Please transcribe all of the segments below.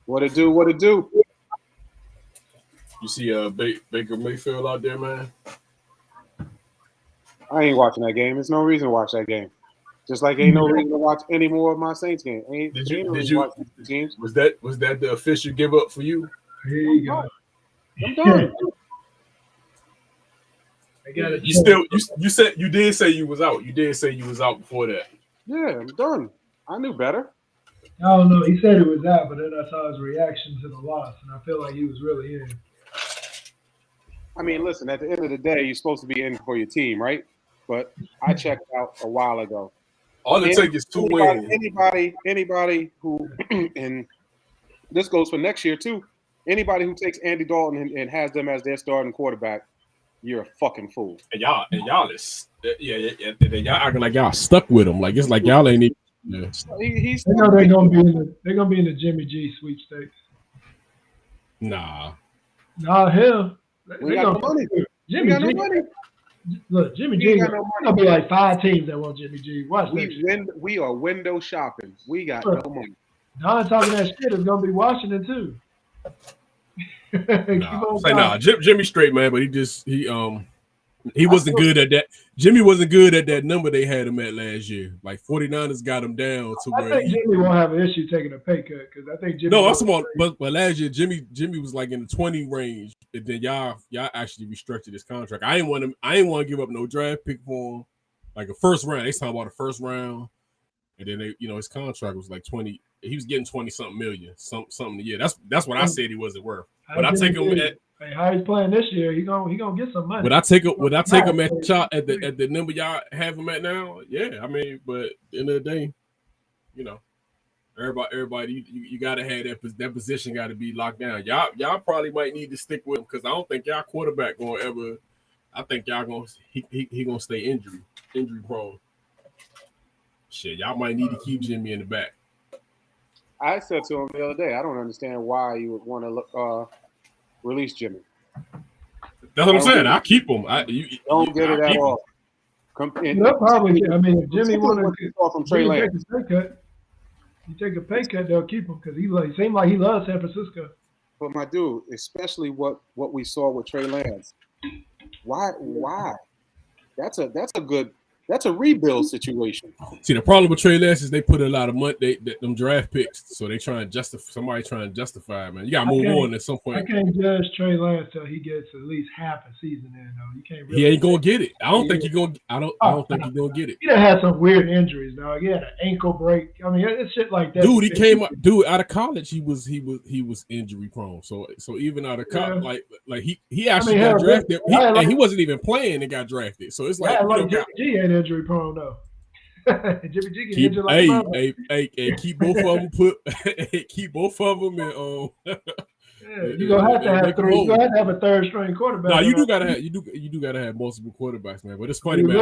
What it do? What it do? You see Baker Mayfield out there, man. I ain't watching that game. There's no reason to watch that game. Just like ain't no reason to watch any more of my Saints game. Ain't no Did reason to you watch these teams. was that the official give up for you? Here I'm you done. go. I'm done. I got it. You did say you was out. You did say you was out before that. Yeah, I'm done. I knew better. I don't know. He said it was out, but then I saw his reaction to the loss, and I feel like he was really in. I mean, listen, at the end of the day, you're supposed to be in for your team, right? But I checked out a while ago. All it takes is two wins. Anybody who, and this goes for next year too. Anybody who takes Andy Dalton and has them as their starting quarterback, you're a fucking fool. And y'all is y'all acting like y'all stuck with him. Like it's like y'all ain't even. Yeah. He's They know they're gonna be in the Jimmy G sweepstakes. Nah. Nah, hell, We got no money. Jimmy We got G. no money. Look, Jimmy We G. got no There's money. gonna be like 5 teams that want Jimmy G. Watch next year. We are window shopping. We got Look. no money. Don talking that shit is gonna be Washington too. Jimmy straight, man, but he wasn't good at that. Jimmy wasn't good at that number they had him at last year. Like 49ers got him down to where I think Jimmy won't have an issue taking a pay cut because I think Jimmy. No, I'm small, but last year Jimmy was like in the 20 range, and then y'all actually restructured his contract. I ain't want to give up no draft pick for him, like a first round. They talking about a first round, and then his contract was like 20. He was getting 20 something million, something a year. That's what I said he wasn't worth. But I take him at. Hey, how he's playing this year? He gonna get some money. Would I take him at shot at the number y'all have him at now? Yeah, I mean, but at the end of the day, everybody, you gotta have that position got to be locked down. Y'all probably might need to stick with him because I don't think y'all quarterback gonna ever. I think y'all gonna he gonna stay injury prone. Shit, y'all might need to keep Jimmy in the back. I said to him the other day, I don't understand why you would want to release Jimmy. That's what I'm saying. I keep him. Don't get it at all. They'll probably. I mean, if Jimmy wanted to from Trey Lance, you take a pay cut, they'll keep him because he seemed like he loves San Francisco. But my dude, especially what we saw with Trey Lance, why? That's a rebuild situation. See, the problem with Trey Lance is they put a lot of money, them draft picks, so they trying to justify it, man. You got to move on at some point. I can't judge Trey Lance till he gets at least half a season in, though. You can't. Really he ain't gonna get it. I don't think he's gonna. I don't think he's gonna get it. He done had some weird injuries, dog. He had an ankle break. I mean, it's shit like that. Dude, he came up. Dude, out of college, he was injury prone. So even out of college, like he actually got drafted. He wasn't even playing and got drafted. So it's like Jimmy G ain't injury prone though. Jimmy G get injured like hey, keep both of them and you're gonna have to have three. You're gonna have to have a third string quarterback. No, you do gotta have multiple quarterbacks, man. But it's funny, man.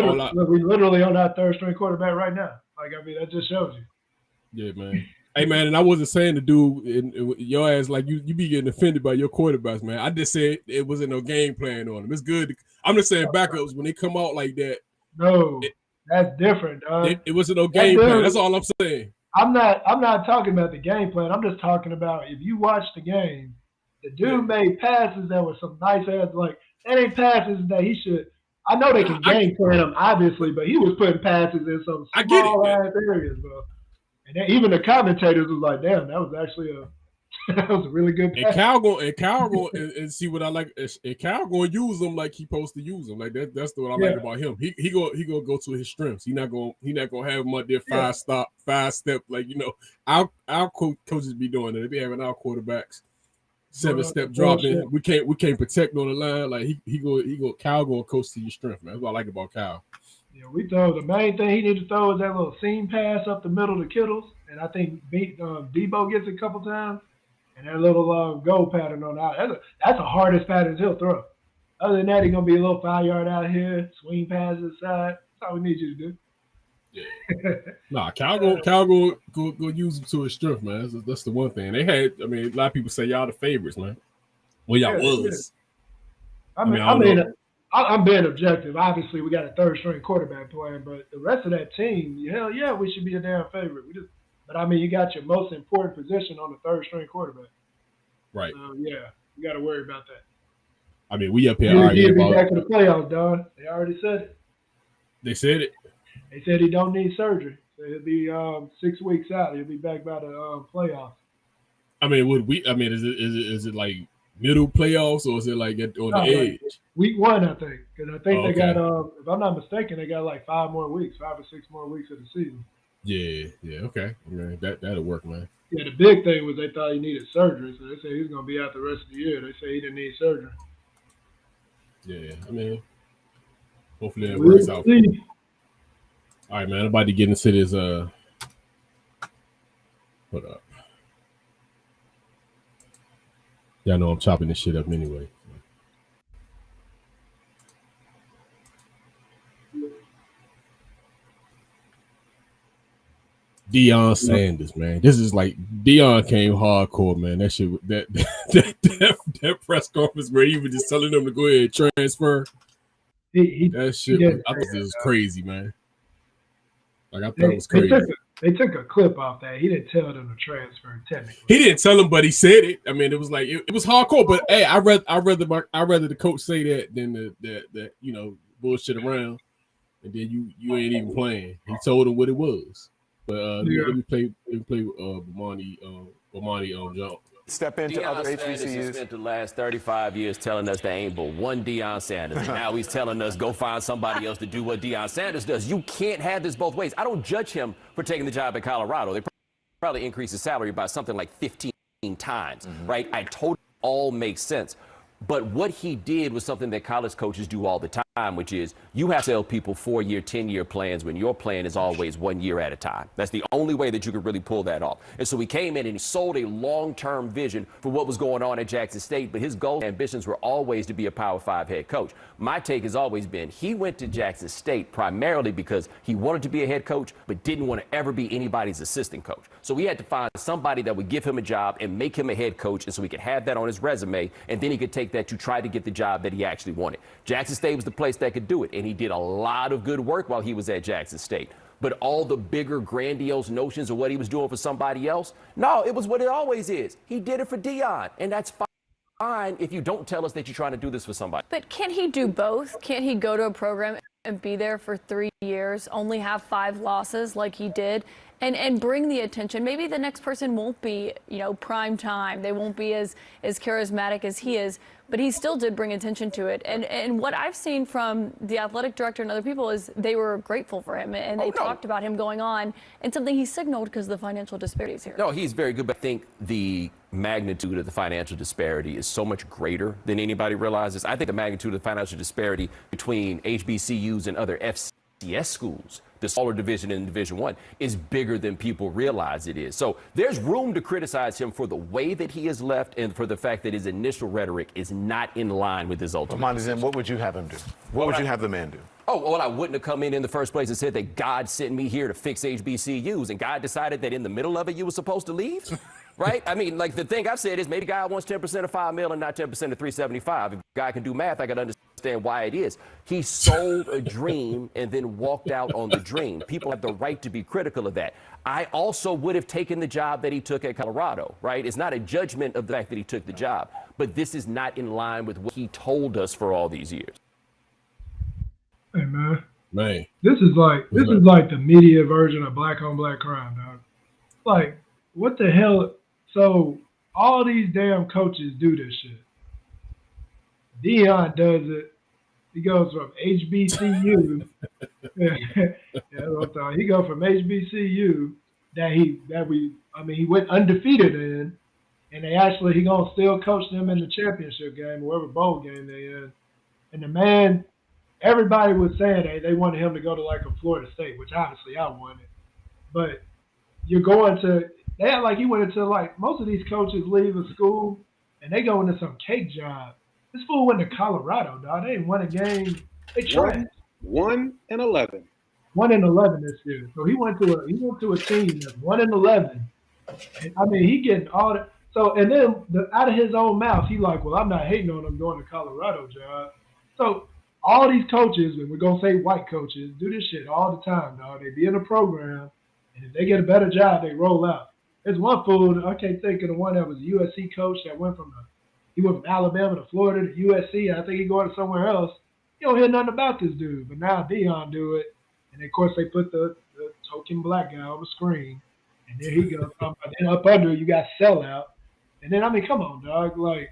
We literally on that third string quarterback right now. Like, I mean, that just shows you. Yeah, man. Hey, man, and I wasn't saying to do your ass like you be getting offended by your quarterbacks, man. I just said it wasn't no game plan on them. It's good. I'm just saying backups when they come out like that. No, that's different, dog. It wasn't no game plan. That's all I'm saying. I'm not talking about the game plan. I'm just talking about if you watch the game, the dude made passes that were some nice ass, like that ain't passes that he should. I know they can game plan them, obviously, but he was putting passes in some small ass areas, bro. And then even the commentators was like, "Damn, that was actually that was a really good pass." And Cal go and see what I like. And Cal going to use them like he supposed to use them. Like that's what I like about him. He gonna go to his strengths. He not gonna have him up there five step. Like our coaches be doing it. They be having our quarterbacks 7-step dropping. We can't protect on the line. Like Cal gonna coach to your strength, man. That's what I like about Cal. Yeah, we throw the main thing he needs to throw is that little seam pass up the middle to Kittles, and I think Debo gets it a couple times, and that little goal pattern on out. That's the hardest pattern he'll throw. Other than that, he's gonna be a little 5-yard out here, swing passes side. That's all we need you to do. Yeah. Nah, Cal go use him to his strength, man. That's the one thing they had. I mean, a lot of people say y'all the favorites, man. Well, y'all was. I'm being objective. Obviously, we got a third string quarterback playing, but the rest of that team, hell yeah, we should be a damn favorite. We just But I mean, you got your most important position on the third string quarterback. Right. Yeah, you got to worry about that. I mean, we up here He'll arguing be about. back in the playoffs, Don. They already said it. They said it. They said he don't need surgery, so he'll be 6 weeks out. He'll be back by the playoffs. I mean, would we? I mean, is it like middle playoffs or is it like on the edge? Like week 1, I think, because I think they okay. got. If I'm not mistaken, they got like 5 or 6 more weeks of the season. Yeah, okay. I mean, that'll work, man. Yeah, the big thing was they thought he needed surgery, so they said he was going to be out the rest of the year. They say he didn't need surgery. Yeah, I mean, hopefully that works out. All right, man. I'm about to get into this. Hold up. Y'all know I'm chopping this shit up anyway. Deion Sanders, man. This is like Deion came hardcore, man. That shit, that press conference where he was just telling them to go ahead and transfer. That shit, I thought this was crazy, man. Like I thought it was crazy. They took a clip off that. He didn't tell them to transfer technically. He didn't tell them, but he said it. I mean, it was like it was hardcore. But hey, I rather the coach say that than the bullshit around, and then you ain't even playing. He told him what it was. But let me play Bomani Jones. Step into Deion other Sanders HBCUs. has spent the last 35 years telling us there ain't but one Deion Sanders. And now he's telling us go find somebody else to do what Deion Sanders does. You can't have this both ways. I don't judge him for taking the job at Colorado. They probably increased his salary by something like 15 times, right? I totally all makes sense. But what he did was something that college coaches do all the time, which is you have to tell people 4-year, 10-year plans when your plan is always 1 year at a time. That's the only way that you could really pull that off. And so he came in and he sold a long-term vision for what was going on at Jackson State, but his goals and ambitions were always to be a Power 5 head coach. My take has always been he went to Jackson State primarily because he wanted to be a head coach, but didn't want to ever be anybody's assistant coach. So he had to find somebody that would give him a job and make him a head coach, and so he could have that on his resume, and then he could take that to try to get the job that he actually wanted. Jackson State was the place that could do it, and he did a lot of good work while he was at Jackson State. But all the bigger, grandiose notions of what he was doing for somebody else, no, it was what it always is. He did it for Deion, and that's fine if you don't tell us that you're trying to do this for somebody. But can't he do both? Can't he go to a program and be there for 3 years, only have 5 losses like he did, and bring the attention? Maybe the next person won't be, prime time. They won't be as charismatic as he is, but he still did bring attention to it. And what I've seen from the athletic director and other people is they were grateful for him, and they talked about him going on, and something he signaled because of the financial disparities here. No, he's very good, but I think the magnitude of the financial disparity is so much greater than anybody realizes. I think the magnitude of the financial disparity between HBCUs and other FCS schools, the smaller division in Division I, is bigger than people realize it is. So there's room to criticize him for the way that he has left and for the fact that his initial rhetoric is not in line with his ultimate. What would you have him do? What would you have the man do? Oh, well, I wouldn't have come in the first place and said that God sent me here to fix HBCUs, and God decided that in the middle of it you were supposed to leave, right? I mean, like the thing I've said is maybe God wants 10% of $5 million and not 10% of 375. If God can do math, I can understand why it is. He sold a dream and then walked out on the dream. People have the right to be critical of that. I also would have taken the job that he took at Colorado, right? It's not a judgment of the fact that he took the job, but this is not in line with what he told us for all these years. Hey man, this is like the media version of black on black crime, dog. Like, what the hell? So all these damn coaches do this shit. Deion does it. He goes from HBCU. He goes from HBCU he went undefeated in, and he gonna still coach them in the championship game, whatever bowl game they in. And the man, everybody was saying they wanted him to go to like a Florida State, which obviously I wanted. But you're going to, they act like he went into, like, most of these coaches leave a school and they go into some cake job. This fool went to Colorado, dog. They didn't win a game. They tried. 1-11. 1-11 this year. So he went to a team that's 1-11. I mean, he getting all that. So, and then out of his own mouth, he like, well, I'm not hating on him going to Colorado job. So all these coaches, and we're going to say white coaches, do this shit all the time, dog. They be in a program, And if they get a better job, they roll out. There's one fool, I can't think of the one that was a USC coach that went from Alabama to Florida to USC. I think he going to somewhere else. You don't hear nothing about this dude. But now Deion do it. And, of course, they put the token black guy on the screen. And there he goes. Then up under, you got sellout. And then, I mean, come on, dog. Like,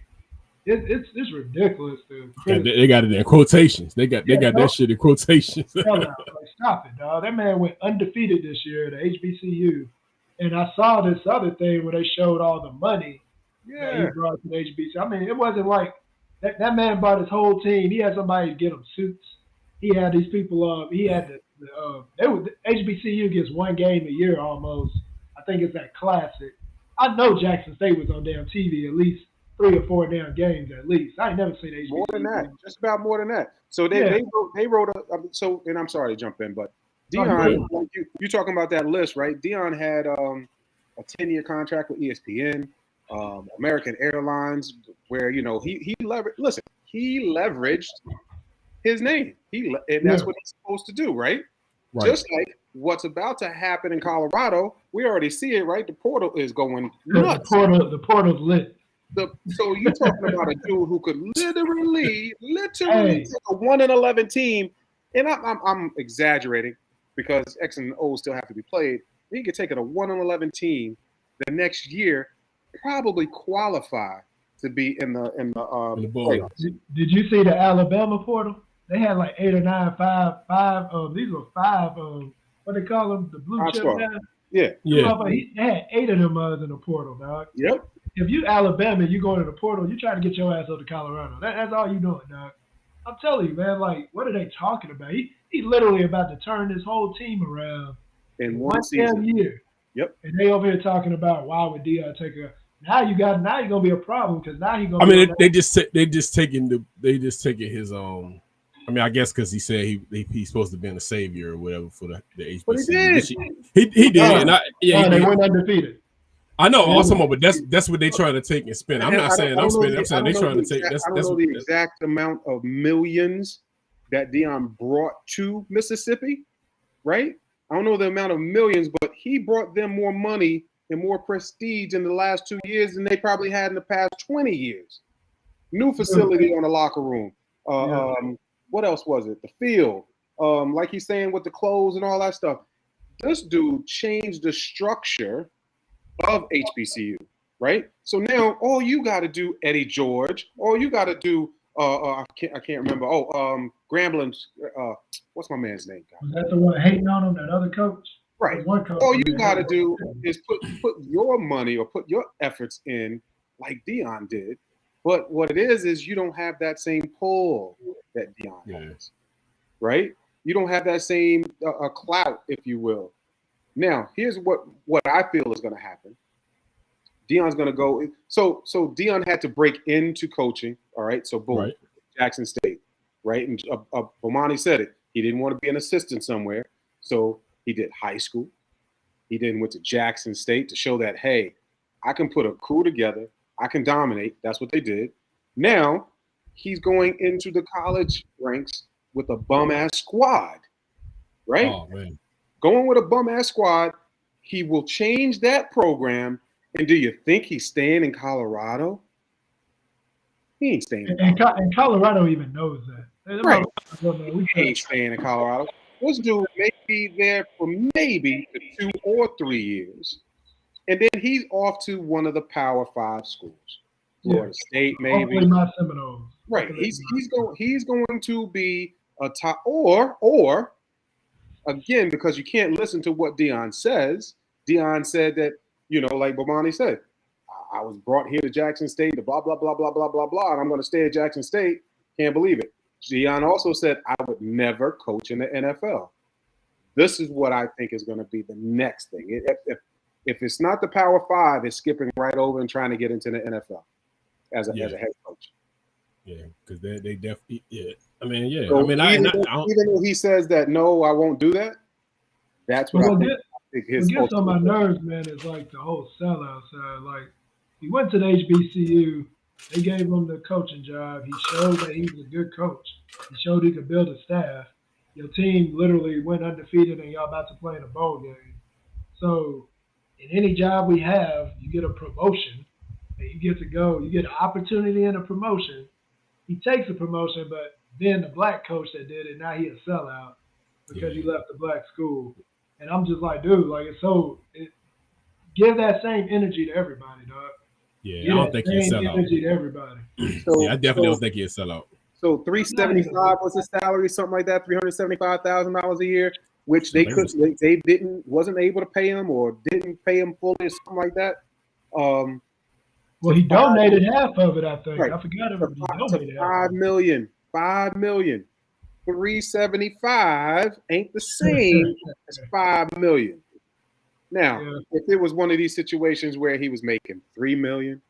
it's ridiculous. They got it in quotations. They got that shit in quotations. Sellout. Like, stop it, dog. That man went undefeated this year at HBCU. And I saw this other thing where they showed all the money that he brought to the HBCU. I mean, it wasn't like that man brought his whole team. He had somebody get him suits. He had these people. He had the HBCU gets one game a year almost. I think it's that Classic. I know Jackson State was on damn TV at least 3 or 4 damn games at least. I ain't never seen HBCU. More than that, just about more than that. So they wrote so, and I'm sorry to jump in, but Deion, you talking about that list, right? Deion had a 10-year contract with ESPN, American Airlines, where he leveraged. Listen, he leveraged his name. And that's what he's supposed to do, right? Just like what's about to happen in Colorado, we already see it, right? The portal is going nuts. The portal's lit. So you're talking about a dude who could literally take a 1-11 team, and I'm exaggerating because X and O still have to be played. He could take it a 1-11 team the next year, probably qualify to be in the playoffs. Did you see the Alabama portal? They had like 8 or 9, five. These were 5. What they call them? The blue chip guys. Yeah. They had 8 of them in the portal, dog. Yep. If you Alabama, you go to the portal, you trying to get your ass up to Colorado. That's all you doing, dog. I'm telling you, man. Like, what are they talking about? He literally about to turn this whole team around in one season. Year. Yep. And they over here talking about why would Deion take a. Now you're gonna be a problem because now he's gonna. I mean, they just taking his I mean, I guess because he said he's supposed to be a savior or whatever for the HBCU. But he did. And they went undefeated. I know, also, but that's what they trying to take and spend. I'm not saying I'm spending. I'm saying they trying to take. I don't know the exact amount of millions that Deion brought to Mississippi, right? I don't know the amount of millions, but he brought them more money and more prestige in the last 2 years than they probably had in the past 20 years. New facility on the locker room. What else was it? The field. Like he's saying with the clothes and all that stuff. This dude changed the structure of HBCU, right? So now all you got to do, Eddie George, all you got to do, I can't remember. Gramblin's, what's my man's name? Was that the one hating on him, that other coach? Right. One coach all you got to do is put your money or put your efforts in like Deion did. But what it is you don't have that same pull that Deion has, right? You don't have that same clout, if you will. Now, here's what I feel is going to happen. Deion's going to go. So Deion had to break into coaching. All right. So boom, right. Jackson State, right? And Bomani said it. He didn't want to be an assistant somewhere, so he did high school. He then went to Jackson State to show that, hey, I can put a crew together. I can dominate. That's what they did. Now he's going into the college ranks with a bum-ass squad, right? Oh, man. Going with a bum-ass squad, he will change that program. And do you think he's staying in Colorado? He ain't staying in Colorado. And Colorado even knows that. Right. He ain't staying in Colorado. This dude may be there for maybe 2 or 3 years. And then he's off to one of the Power 5 schools. Florida State, maybe. Hopefully my Seminoles. Right. He's going to be a top or again, because you can't listen to what Deion says. Deion said that, like Bomani said, I was brought here to Jackson State to blah, blah, blah, blah, blah, blah, blah, and I'm going to stay at Jackson State. Can't believe it. Deion also said, I would never coach in the NFL. This is what I think is going to be the next thing. If it's not the Power 5, it's skipping right over and trying to get into the NFL as a head coach. Yeah, because they definitely, I mean, yeah. So I mean, even though he says that, no, I won't do that, that's what I think his gets on my nerves, man, is like the whole sellout side. Like, he went to the HBCU. They gave him the coaching job. He showed that he was a good coach. He showed he could build a staff. Your team literally went undefeated and y'all about to play in a bowl game. So in any job we have, you get a promotion, and you get to go. You get an opportunity and a promotion. He takes a promotion, but then the black coach that did it, now he a sellout because he left the black school. And I'm just like, dude, like give that same energy to everybody, dog. Yeah, Give I don't that think he'll same sell out. energy to everybody. So, Yeah, I definitely don't think he'll sell out. So 375 was his salary, something like that, $375,000 a year, which they wasn't able to pay him or didn't pay him fully or something like that. Well, he donated half of it, I think. Right. I forgot about it. He donated half. $5 million. $5 million. 375 ain't the same as $5 million. Now, if it was one of these situations where he was making $3 million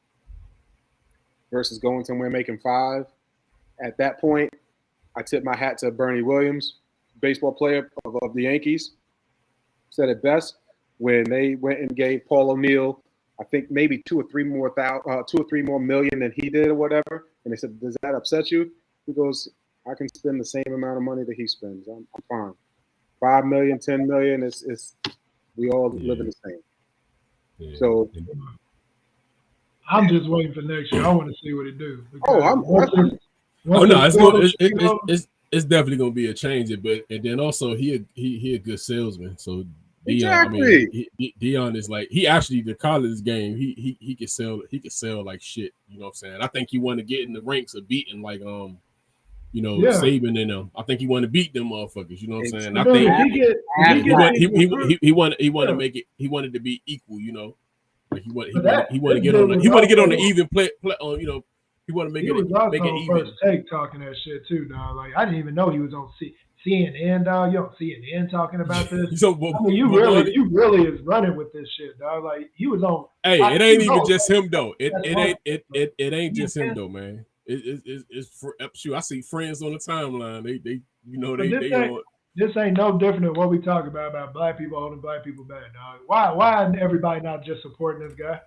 versus going somewhere making $5, at that point, I tip my hat to Bernie Williams, baseball player of the Yankees. Said it best when they went and gave Paul O'Neill, I think maybe two or three more million than he did or whatever. And they said, "Does that upset you?" He goes, "I can spend the same amount of money that he spends. I'm fine. 5 million, 10 million, it's we all live in the same." Yeah. So I'm just waiting for next year. I want to see what it do. It's definitely gonna be a change. But and then also he a good salesman. So Dion, exactly. I mean, Dion is like he actually the college game. He could sell like shit. You know what I'm saying? I think he want to get in the ranks of beating like Saban and them. I think he want to beat them motherfuckers. You know what I'm saying? I think he want to make it. He wanted to be equal. You know, like he want to get on the even play on. You know, he want to make it even. First Take talking that shit too, dog. Like I didn't even know he was on CNN, dog. You on CNN talking about this? So, you really is running with this shit, dog. Like he was on. Hey, it ain't even just him though. It ain't just him though, man. It's for shoot. I see friends on the timeline. This ain't no different than what we talk about black people holding black people back, dog. Why everybody not just supporting this guy?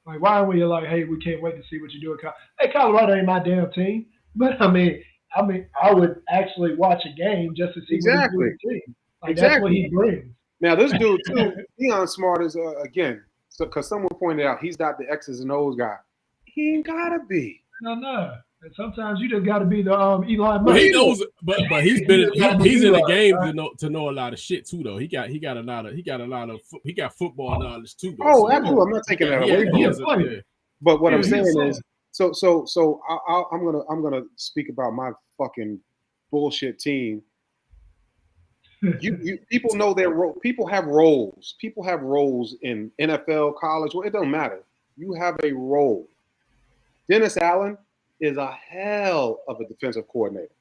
Like why are we like, hey, we can't wait to see what you do at Hey, Colorado ain't my damn team, but I mean, I would actually watch a game just to see what he do with the team. Like that's what he brings. Now this dude too, Deion Smart is again, because someone pointed out he's not the X's and O's guy. He ain't gotta be. No. And sometimes you just got to be the Eli Musk. Well, he knows, but he's in the game to know a lot of shit too. Though he got football knowledge too. Though. Oh, absolutely. I'm not taking that away. But what I'm saying is, so I'm gonna speak about my fucking bullshit team. You people know their role. People have roles. People have roles in NFL, college. Well, it don't matter. You have a role. Dennis Allen is a hell of a defensive coordinator.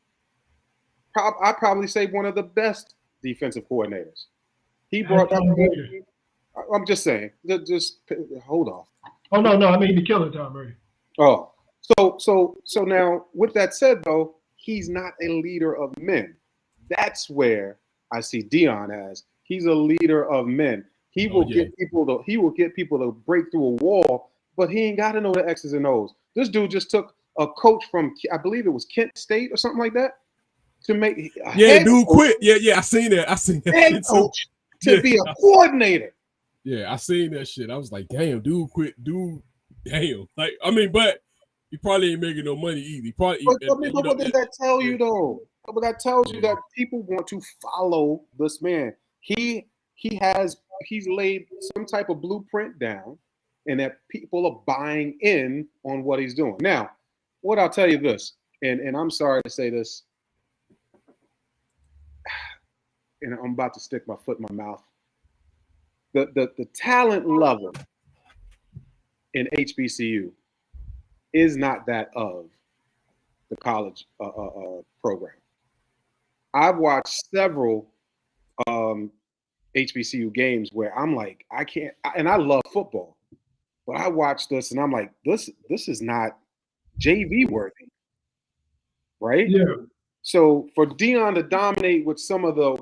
I'd probably say one of the best defensive coordinators. He brought up. I'm just saying. Just hold off. Oh no! I mean the killer Tom Brady. Oh, so now with that said though, he's not a leader of men. That's where I see Dion as. He's a leader of men. He will get people to break through a wall, but he ain't got to know the X's and O's. This dude just took a coach from, I believe it was Kent State or something like that, to make dude quit. Yeah, I seen that. Head coach to be a coordinator. Yeah, I seen that shit. I was like, damn, dude quit. Dude, damn. Like, I mean, but he probably ain't making no money either. He probably. But what does that tell you though? But that tells you that people want to follow this man. He's laid some type of blueprint down, and that people are buying in on what he's doing. Now, what I'll tell you this, and I'm sorry to say this, and I'm about to stick my foot in my mouth. The talent level in HBCU is not that of the college program. I've watched several HBCU games where I'm like, I can't, and I love football, but I watch this and I'm like, this is not JV worthy, right? Yeah. So for Dion to dominate with some of the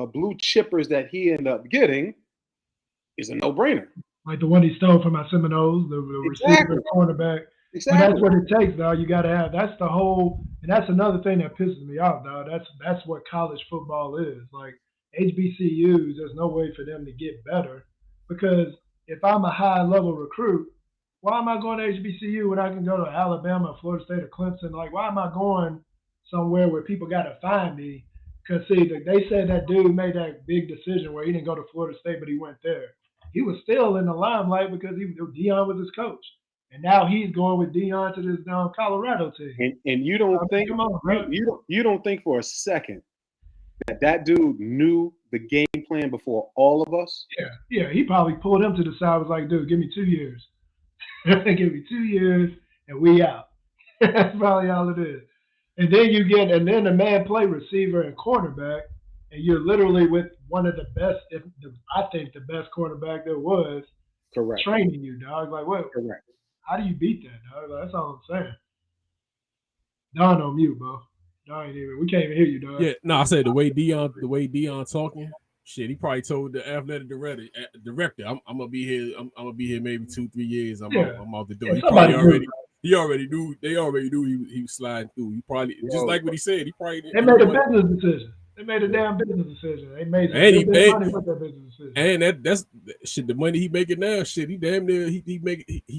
blue chippers that he ended up getting is a no-brainer. Like the one he stole from my Seminoles, the receiver, cornerback. Exactly. But that's what it takes, dog. You got to have. That's the whole, and that's another thing that pisses me off, dog. That's what college football is. Like HBCUs, there's no way for them to get better because if I'm a high level recruit, why am I going to HBCU when I can go to Alabama, Florida State, or Clemson? Like, why am I going somewhere where people got to find me? Because, see, they said that dude made that big decision where he didn't go to Florida State, but he went there. He was still in the limelight because Deion was his coach. And now he's going with Deion to this Colorado team. And you don't think come on, you don't think for a second that dude knew the game plan before all of us? Yeah. He probably pulled him to the side. Was like, dude, give me 2 years. Give me 2 years and we out. That's probably all it is. And then the man play receiver and cornerback, and you're literally with one of the best, I think the best cornerback there was. Correct. Training you, dog. Like, what? Correct. How do you beat that, dog? Like, that's all I'm saying. Don on mute, bro. Don ain't even. We can't even hear you, dog. Yeah, no, I said the way Deion talking, shit, he probably told the athletic director, I'm gonna be here. I'm gonna be here maybe 2-3 years. I'm out the door. Yeah, He probably already. He already knew. They already knew he was sliding through. He probably just like what he said. He probably they made a business decision. They made a damn business decision. They made money with that business decision. And that's shit. The money he making now, shit. He damn near he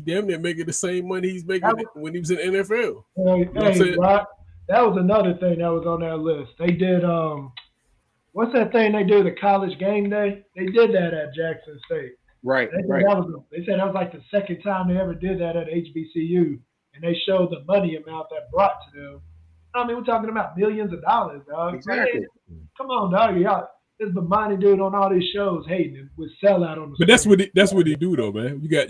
damn near making the same money he's making when he was in the NFL. Hey, Rock, that was another thing that was on that list. They did what's that thing they do? The college game day. They did that at Jackson State. Right. They said that was like the second time they ever did that at HBCU. And they showed the money amount that brought to them. I mean, we're talking about millions of dollars, dog. Exactly. Like, come on, dog. Y'all, this is the money dude on all these shows hating him with sellout on the. But that's what he do though, man. You got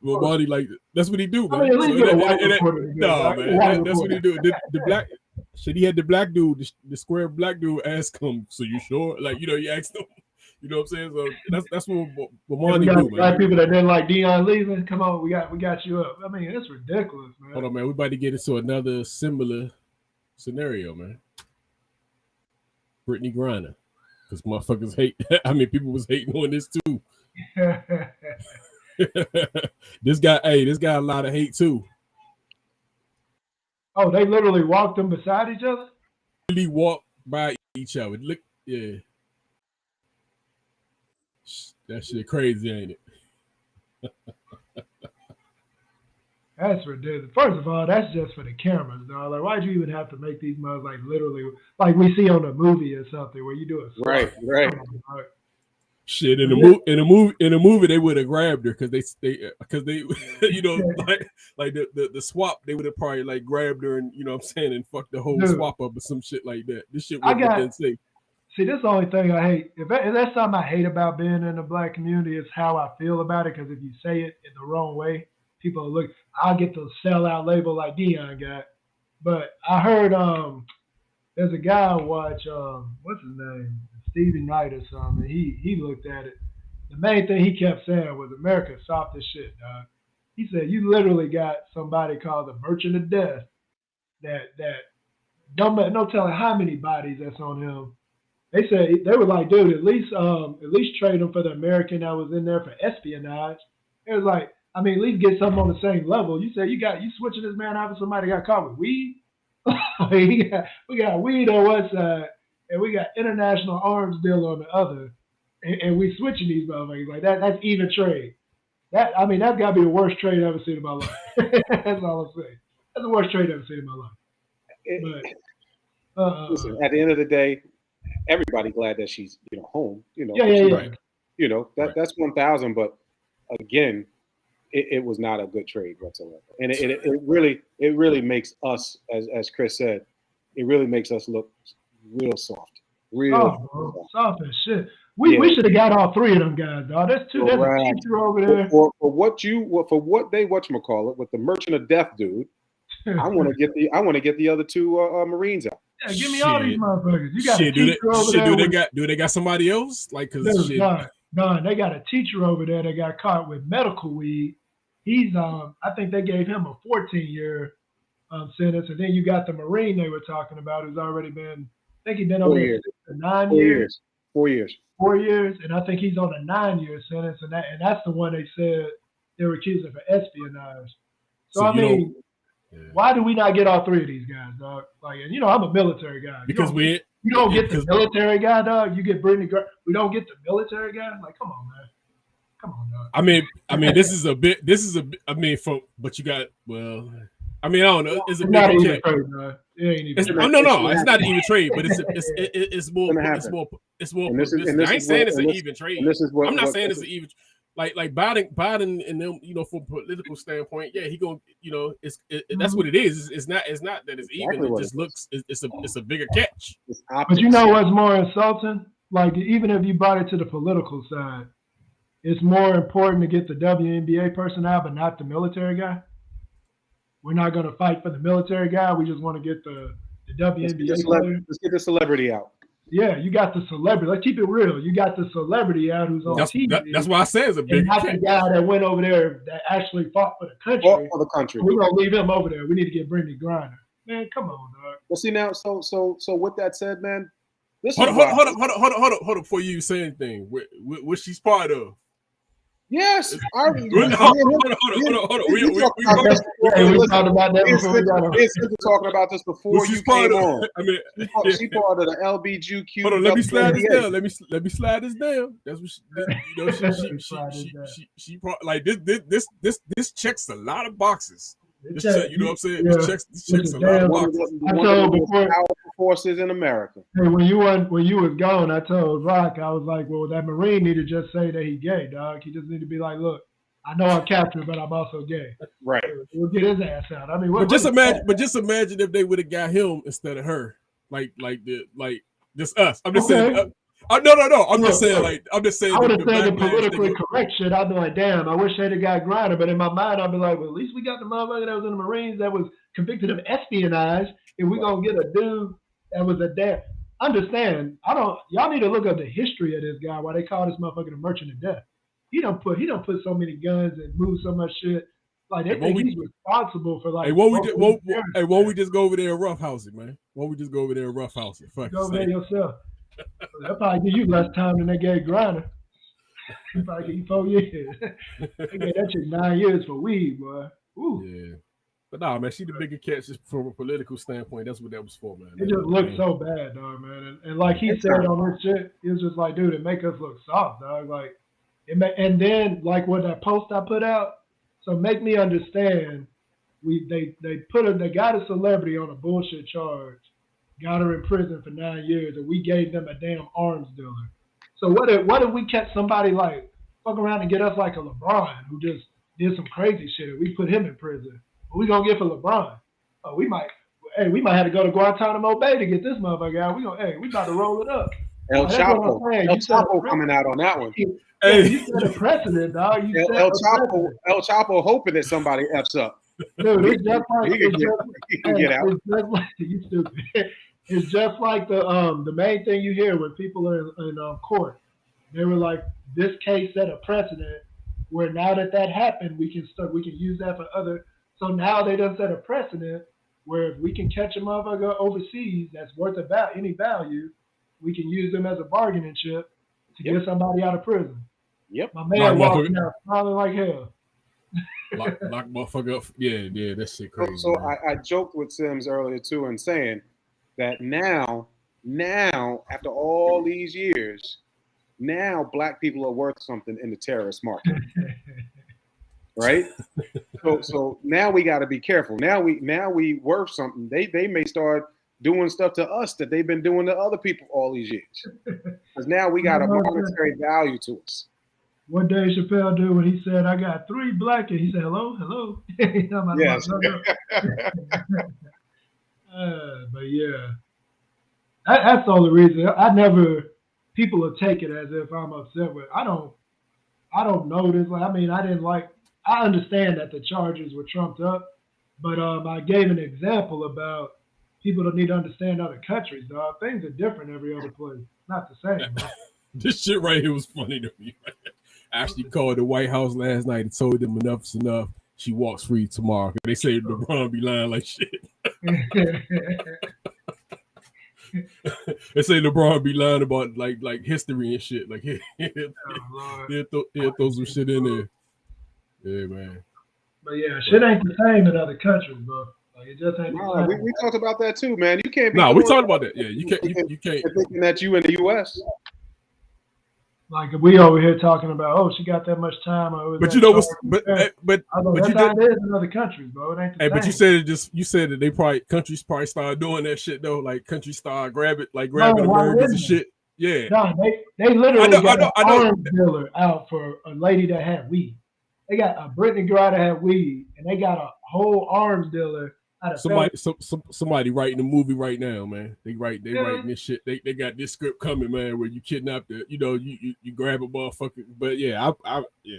money like that's what he do, man. I mean, at least get a white reporter together, no, man, that's what he do. The black shit. He had the black dude, the square black dude, ask him, "So you sure?" Like you asked him. You know what I'm saying? So that's what Monty do, man. Black people that didn't like Deion leaving. Come on, we got you up. I mean, it's ridiculous, man. Hold on, man. We about to get into another similar scenario, man. Brittany Griner, because motherfuckers hate. I mean, people was hating on this too. This guy a lot of hate too. Oh, they literally walked them beside each other. Really walked by each other. Look, yeah. That shit crazy, ain't it? That's ridiculous. First of all, that's just for the cameras, dog. Like, why'd you even have to make these mugs like literally like we see on a movie or something where you do it? Right. Shit, in a movie they would have grabbed her because they you know like the swap they would have probably like grabbed her and you know what I'm saying and fucked the whole swap up or some shit like that. This shit would have been safe. See, this is the only thing I hate. If that's something I hate about being in the black community, is how I feel about it. Because if you say it in the wrong way, people will look. I'll get the sellout label like Deion got. But I heard there's a guy I watch. What's his name? Stevie Knight or something. He looked at it. The main thing he kept saying was America's soft as shit, dog. He said you literally got somebody called the Merchant of Death that no telling how many bodies that's on him. They said they were like, dude, at least trade him for the American that was in there for espionage. It was like, I mean, at least get something on the same level. You said you switching this man out for somebody got caught with weed. we got weed on one side, and we got international arms deal on the other, and we switching these motherfuckers like that. That's even trade. That's got to be the worst trade I've ever seen in my life. That's all I'm saying. That's the worst trade I've ever seen in my life. But listen, at the end of the day, everybody glad that she's home. Right. That's 1,000. But again, it was not a good trade whatsoever, and it really makes us, as Chris said, it really makes us look real soft, soft as shit. We should have got all three of them guys, dog. That's two. That's a teacher over there. For what they whatchamacallit with the Merchant of Death dude. I want to get the other two Marines out. Yeah, give me all these motherfuckers. You got a teacher over there. Do they got somebody else? Like, cause they got a teacher over there that got caught with medical weed. He's I think they gave him a 14-year sentence, and then you got the Marine they were talking about who's already been. I think he's been over there 9 years. 4 years. 4 years, and I think he's on a 9-year sentence, and that's the one they said they were accusing for espionage. So why do we not get all three of these guys, dog? Like, and I'm a military guy. Because you don't get the military guy, dog. You get Brittany. We don't get the military guy. Like, come on, man. Come on, dog. I mean, this is a bit. I mean, but you got well. I mean, I don't know. It's a It's not big even check. trade, man. It ain't even. No, it's not even trade, but it's more. It's more. And I ain't saying it's an even trade. This is what I'm not saying it's an even. Like Biden and them, you know, from a political standpoint, yeah, he gonna, you know, that's what it is. It's not that it's even. Exactly it just looks. It's a bigger catch. But you know what's more insulting? Like, even if you brought it to the political side, it's more important to get the WNBA person out, but not the military guy. We're not going to fight for the military guy. We just want to get the WNBA player. Let's get the celebrity out. Yeah, you got the celebrity. Let's keep it real. You got the celebrity out who's on TV. That's why I say it's a big not catch. the guy that went over there that actually fought for the country. Fought for the country. We're going to leave him over there. We need to get Brittany Griner. Man, come on, dog. Well, see now, so with that said, man, Hold up before you say anything. What she's part of? Yes, Hold on. We talked about that before. We're talking about this before you came on. I mean, she part of the LBGQ. Hold on, let me slide this down. Let me slide this down. That's what she part, like this checks a lot of boxes. This check, you know what I'm saying? Yeah. This checks a lot of boxes. I told before powerful forces in America. Hey, when you was gone, I told Rock, I was like, well, that Marine need to just say that he gay, dog. He just need to be like, look, I know I'm captain, but I'm also gay. Right. We'll get his ass out. I mean, but just imagine if they would have got him instead of her, like just us. I'm just saying. No. I'm just saying. I would have said the politically correct shit. I'd be like, damn, I wish they'd have got Griner. But in my mind, I'd be like, well, at least we got the motherfucker that was in the Marines that was convicted of espionage, and we're gonna get a dude that was a damn. Understand? Y'all need to look up the history of this guy. Why they call this motherfucker the Merchant of Death? He don't put so many guns and move so much shit. Like they think he's responsible for like. Hey, won't we just go over there and roughhouse it, man? Won't we just go over there and roughhouse it? Fuck. Go over there yourself. They'll probably give you less time than they gave Griner. They'll probably give you 4 years. They gave that chick 9 years for weed, boy. Ooh. Yeah. But nah, man, she the bigger catch just from a political standpoint. That's what that was for, man. It just looked so bad, dog, man. And like he said on this shit, it was just like, dude, it make us look soft, dog. Like, and then like what that post I put out. So make me understand. They got a celebrity on a bullshit charge. Got her in prison for 9 years, and we gave them a damn arms dealer. So what if we kept somebody like fuck around and get us like a LeBron who just did some crazy shit, and we put him in prison? What we gonna get for LeBron? Oh, we might have to go to Guantanamo Bay to get this motherfucker out. We about to roll it up. El Chapo coming out on that one. Hey, you set a precedent, dog. El Chapo hoping that somebody F's up. Dude, it's just like he can get out. It's just like you stupid. It's just like the main thing you hear when people are in court. They were like, this case set a precedent where now that happened, we can use that for other. So now they done set a precedent where if we can catch a motherfucker overseas that's worth about any value, we can use them as a bargaining chip to get somebody out of prison. Yep. My man walking out smiling like hell. Lock motherfucker up. Yeah, that shit crazy. So I joked with Sims earlier too and saying that now after all these years, now black people are worth something in the terrorist market. Right? So now we got to be careful. Now we worth something. They may start doing stuff to us that they've been doing to other people all these years. Because now we got a monetary value to us. What Dave Chappelle do when he said, I got 3 black, and he said, hello? Yes. But yeah, that's the only reason. People will take it as if I'm upset with. I don't know this. I understand that the charges were trumped up, but I gave an example about people that need to understand other countries, dog. Things are different every other place. Not the same, bro. This shit right here was funny to me. I actually called the White House last night and told them enough's enough. She walks free tomorrow. They say LeBron be lying like shit. They say LeBron be lying about like history and shit. Like he'll throw some shit in there. Yeah, man. But yeah, shit ain't the same in other countries, bro. Like it just ain't. No, we talked about that too, man. You can't be. No, we talked about that. Yeah, you can't. Thinking that you in the U.S. Like we over here talking about, oh, she got that much time. But you know what's but that's you how it is in other countries, bro. It ain't the hey, same. but you said that countries probably started doing that shit though. Like countries started grabbing Americans and shit. Yeah. No, they literally got an arms dealer out for a lady that had weed. They got a Brittany Griner had weed, and they got a whole arms dealer. Somebody writing a movie right now, man. They writing this shit. They got this script coming, man, where you kidnap you grab a motherfucker. But yeah, yeah.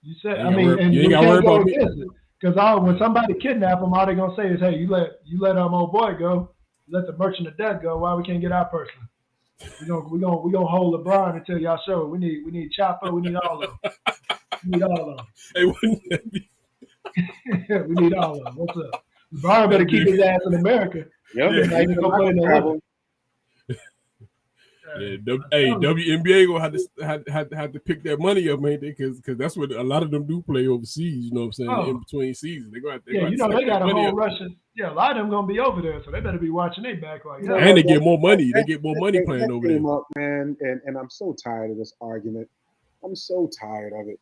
You said, and you ain't can't worry go about me. against it. Because when somebody kidnap them, all they gonna say is, hey, you let old boy go, you let the merchant of death go. Why we can't get our person? We gonna hold LeBron until y'all show it. We need Chopper. We need all of them. We need all of them. Hey, wouldn't that be? We need all of them. What's up? LeBron better keep his ass in America. Yep. Yeah, he's gonna play in the Olympics. Yeah, WNBA gonna have to pick that money up, man, because that's what a lot of them do play overseas. You know what I'm saying? In between seasons, they got they got a whole Russian. Yeah, a lot of them gonna be over there, so they better be watching their back like that. And they get more money. They get more money playing over there. Up, man, and I'm so tired of this argument. I'm so tired of it.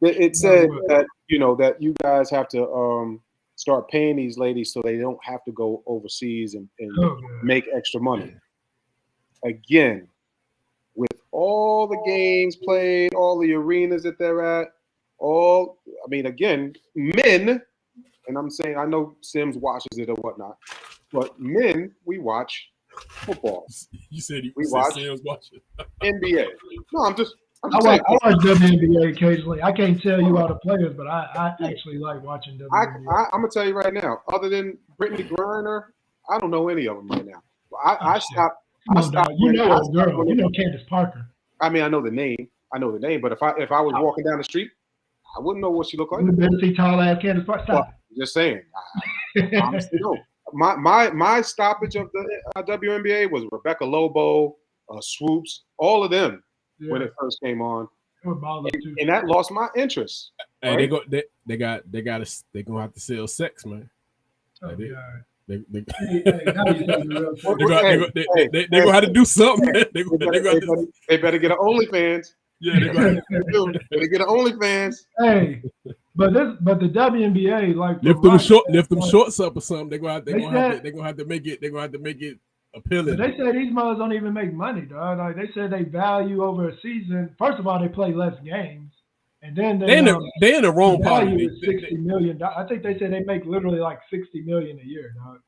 It said that that you guys have to start paying these ladies so they don't have to go overseas and make extra money. Again, with all the games played, all the arenas that they're at, again, men, and I'm saying, I know Sims watches it or whatnot, but men, we watch football. You said we watch Sims watching NBA. No, I'm just I watch WNBA occasionally. I can't tell you all the players, but I actually like watching WNBA. I'm gonna tell you right now. Other than Brittany Griner, I don't know any of them right now. I stopped. You know a girl. You know Candace Parker. I know the name. But if I was walking down the street, I wouldn't know what she looked like. You better see tall ass Candace Parker. Stop. Just saying. I honestly don't. My stoppage of the WNBA was Rebecca Lobo, Swoops, all of them when it first came on, and that lost my interest. Hey, right? they're gonna have to sell sex, man. They're gonna have to do something. They better get an OnlyFans. Yeah, they better get an OnlyFans. Hey, but the WNBA lift them shorts up or something. They're gonna have to make it appealing. But they say these mothers don't even make money, dog. Like they said, they value over a season. First of all, they play less games, and then they're in the wrong part. $60 million. I think they said they make literally like $60 million a year, dog.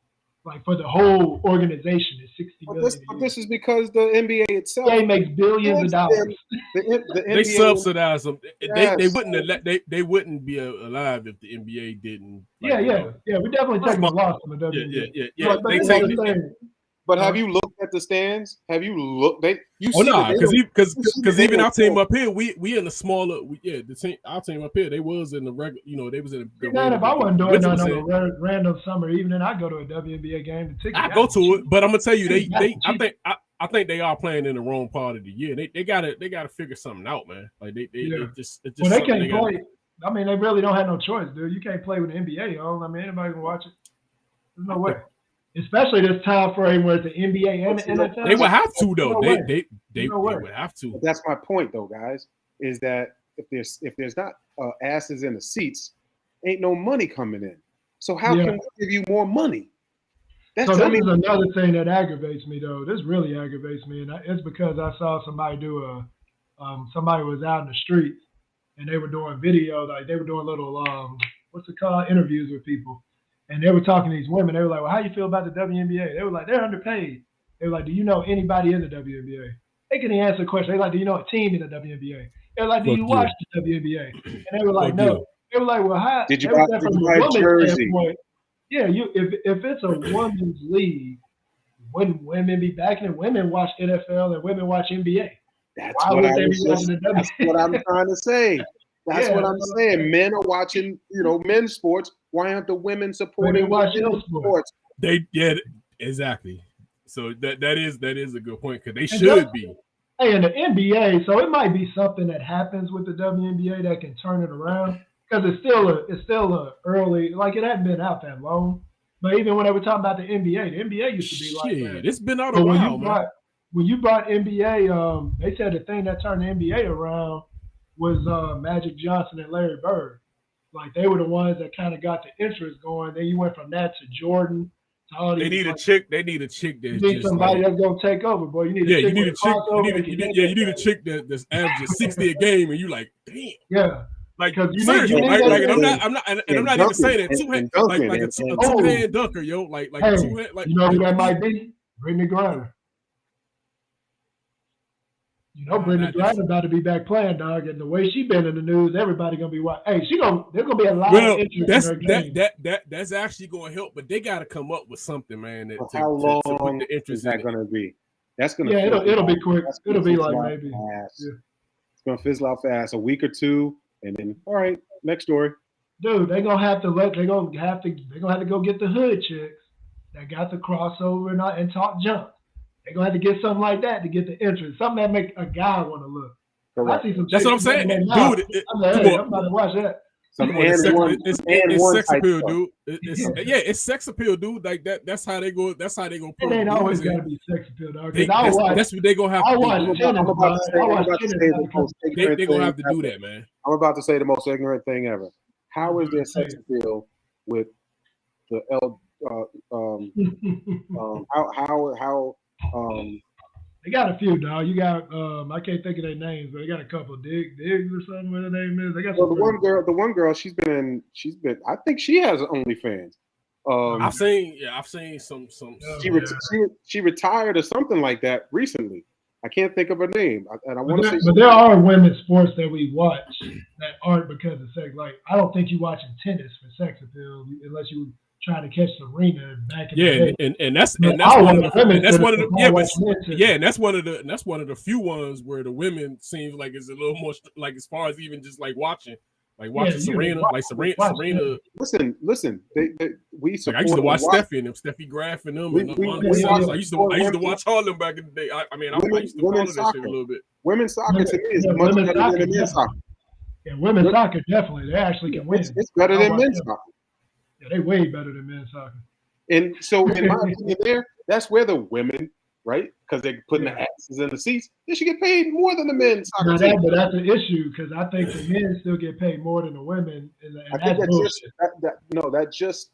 Like for the whole organization, is $60 million. But this is because the NBA itself makes billions of dollars. The they subsidize them. Yes. They wouldn't be alive if the NBA didn't. We definitely taking a loss from the WNBA. Yeah. But have you looked at the stands? Have you looked? Because even our team up here, we in the smaller. Our team up here, they was in the regular. They was in the. If I wasn't doing nothing on a random summer evening, I go to a WNBA game. I go to it, but I'm gonna tell you, I think they are playing in the wrong part of the year. They gotta figure something out, man. Like they just. Well, they can't play. They really don't have no choice, dude. You can't play with the NBA on. Anybody can watch it. There's no way. Especially this time frame where it's the NBA and the NFL. They would have to, though. They would have to. But that's my point, though, guys. Is that if there's not asses in the seats, ain't no money coming in. So how can we give you more money? This is another thing that aggravates me, though. This really aggravates me, and it's because I saw somebody do somebody was out in the streets and they were doing video, like they were doing little what's it called, interviews with people. And they were talking to these women. They were like, well, how you feel about the WNBA? They were like, they're underpaid. They were like, do you know anybody in the WNBA? They couldn't answer the question. They were like, do you know a team in the WNBA? They were like, do you watch the WNBA? And they were like, no. They were like, well, how? Did you buy a jersey? Yeah, if it's a women's league, wouldn't women be backing it? Women watch NFL and women watch NBA. That's what I'm trying to say. That's what I'm saying. Men are watching, men's sports. Why aren't the women supporting women's sports? Exactly. So that is a good point because they should be. Hey, in the NBA, so it might be something that happens with the WNBA that can turn it around because it's still a early, like it hadn't been out that long. But even when they were talking about the NBA used to be like that. It's been out a while, man. when you brought NBA, they said the thing that turned the NBA around was Magic Johnson and Larry Bird. Like they were the ones that kind of got the interest going. Then you went from that to Jordan. To all these, They need a like, chick. They need a chick you that's need just somebody like, that's gonna take over, boy. You need a yeah, chick you need with a chick. crossover. You need a chick that's averaging 60 a game, and you like, damn. Yeah. Like Because you seriously, need like, that- like, and I'm not even saying that and like dunking, a and- two-hand dunker, yo, like Hey, a two-hand, like you know who like, that might be? Brittany Griner. You know, Brittany Griner about to be back playing, dog, and the way she been in the news, everybody gonna be watching. Hey, there's gonna be a lot of interest in her game. That's actually gonna help, but they got to come up with something, man. How long to put the interest is that in going to be? That's going Yeah, it'll be quick. It'll be like maybe. maybe. Yeah. It's going to fizzle out fast, a week or two, and then all right, next story. Dude, they're gonna have to go get the hood chicks that got the crossover and talk junk. They're gonna have to get something like that to get the interest. Something that make a guy want to look. Correct. I see some That's what I'm saying, dude. I'm like, hey, I'm about to watch that. It's sex appeal, stuff. dude. It's sex appeal, dude. Like that. That's how they go. That's how they go. It ain't always gotta be sex appeal, dog. That's what they gonna have to do. I'm about They gonna have to do that, man. I'm about to say the most ignorant thing ever. How is there sex appeal with the They got a few, dog. You got I can't think of their names, but they got a couple. Diggs or something. What their name is? They got the one girl. She's been. I think she has OnlyFans. I've seen some. She retired or something like that recently. I can't think of her name. But there are women's sports that we watch that aren't because of sex. Like I don't think you watching tennis for sex appeal unless you trying to catch Serena back in the day. and that's one of the few ones where the women seems like it's a little more like as far as even just like watching Serena, Serena. Listen. We support. I used to watch Steffi and them, Steffi Graf and them. I used to watch all them back in the day. I used to follow that shit a little bit. Women's soccer to me is much better than men's soccer. Yeah, women's soccer definitely. They actually can win. It's better than men's soccer. Yeah, they way better than men's soccer. And so, in my opinion, that's where the women, right? Because they're putting the asses in the seats. They should get paid more than the men's soccer team. But that's an issue because I think the men still get paid more than the women. And I think that just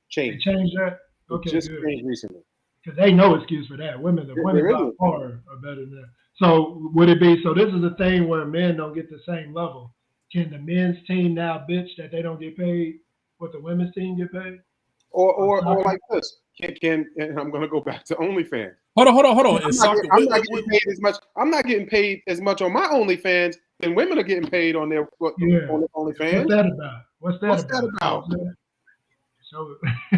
changed. They changed that. Okay, just changed recently. Because they no excuse for that. Women by far are better than that. So would it be? So this is a thing where men don't get the same level. Can the men's team now bitch that they don't get paid what the women's team get paid? Or like this. And I'm going to go back to OnlyFans. Hold on. I'm not getting paid as much on my OnlyFans than women are getting paid on their OnlyFans. What's that about? So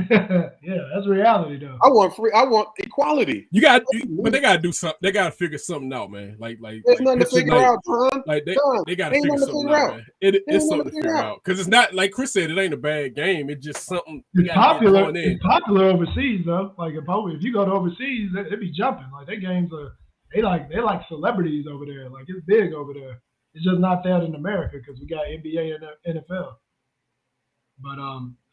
yeah, that's reality though. I want equality. But they gotta do something. They gotta figure something out, man. There's nothing to figure out, John. Like they gotta figure something out, man. It's something to figure out because it's not like Chris said. It ain't a bad game. It's just something. It's popular. It's popular overseas though. Like if you go to overseas, it be jumping. Like their games are they like celebrities over there. Like it's big over there. It's just not that in America because we got NBA and NFL. But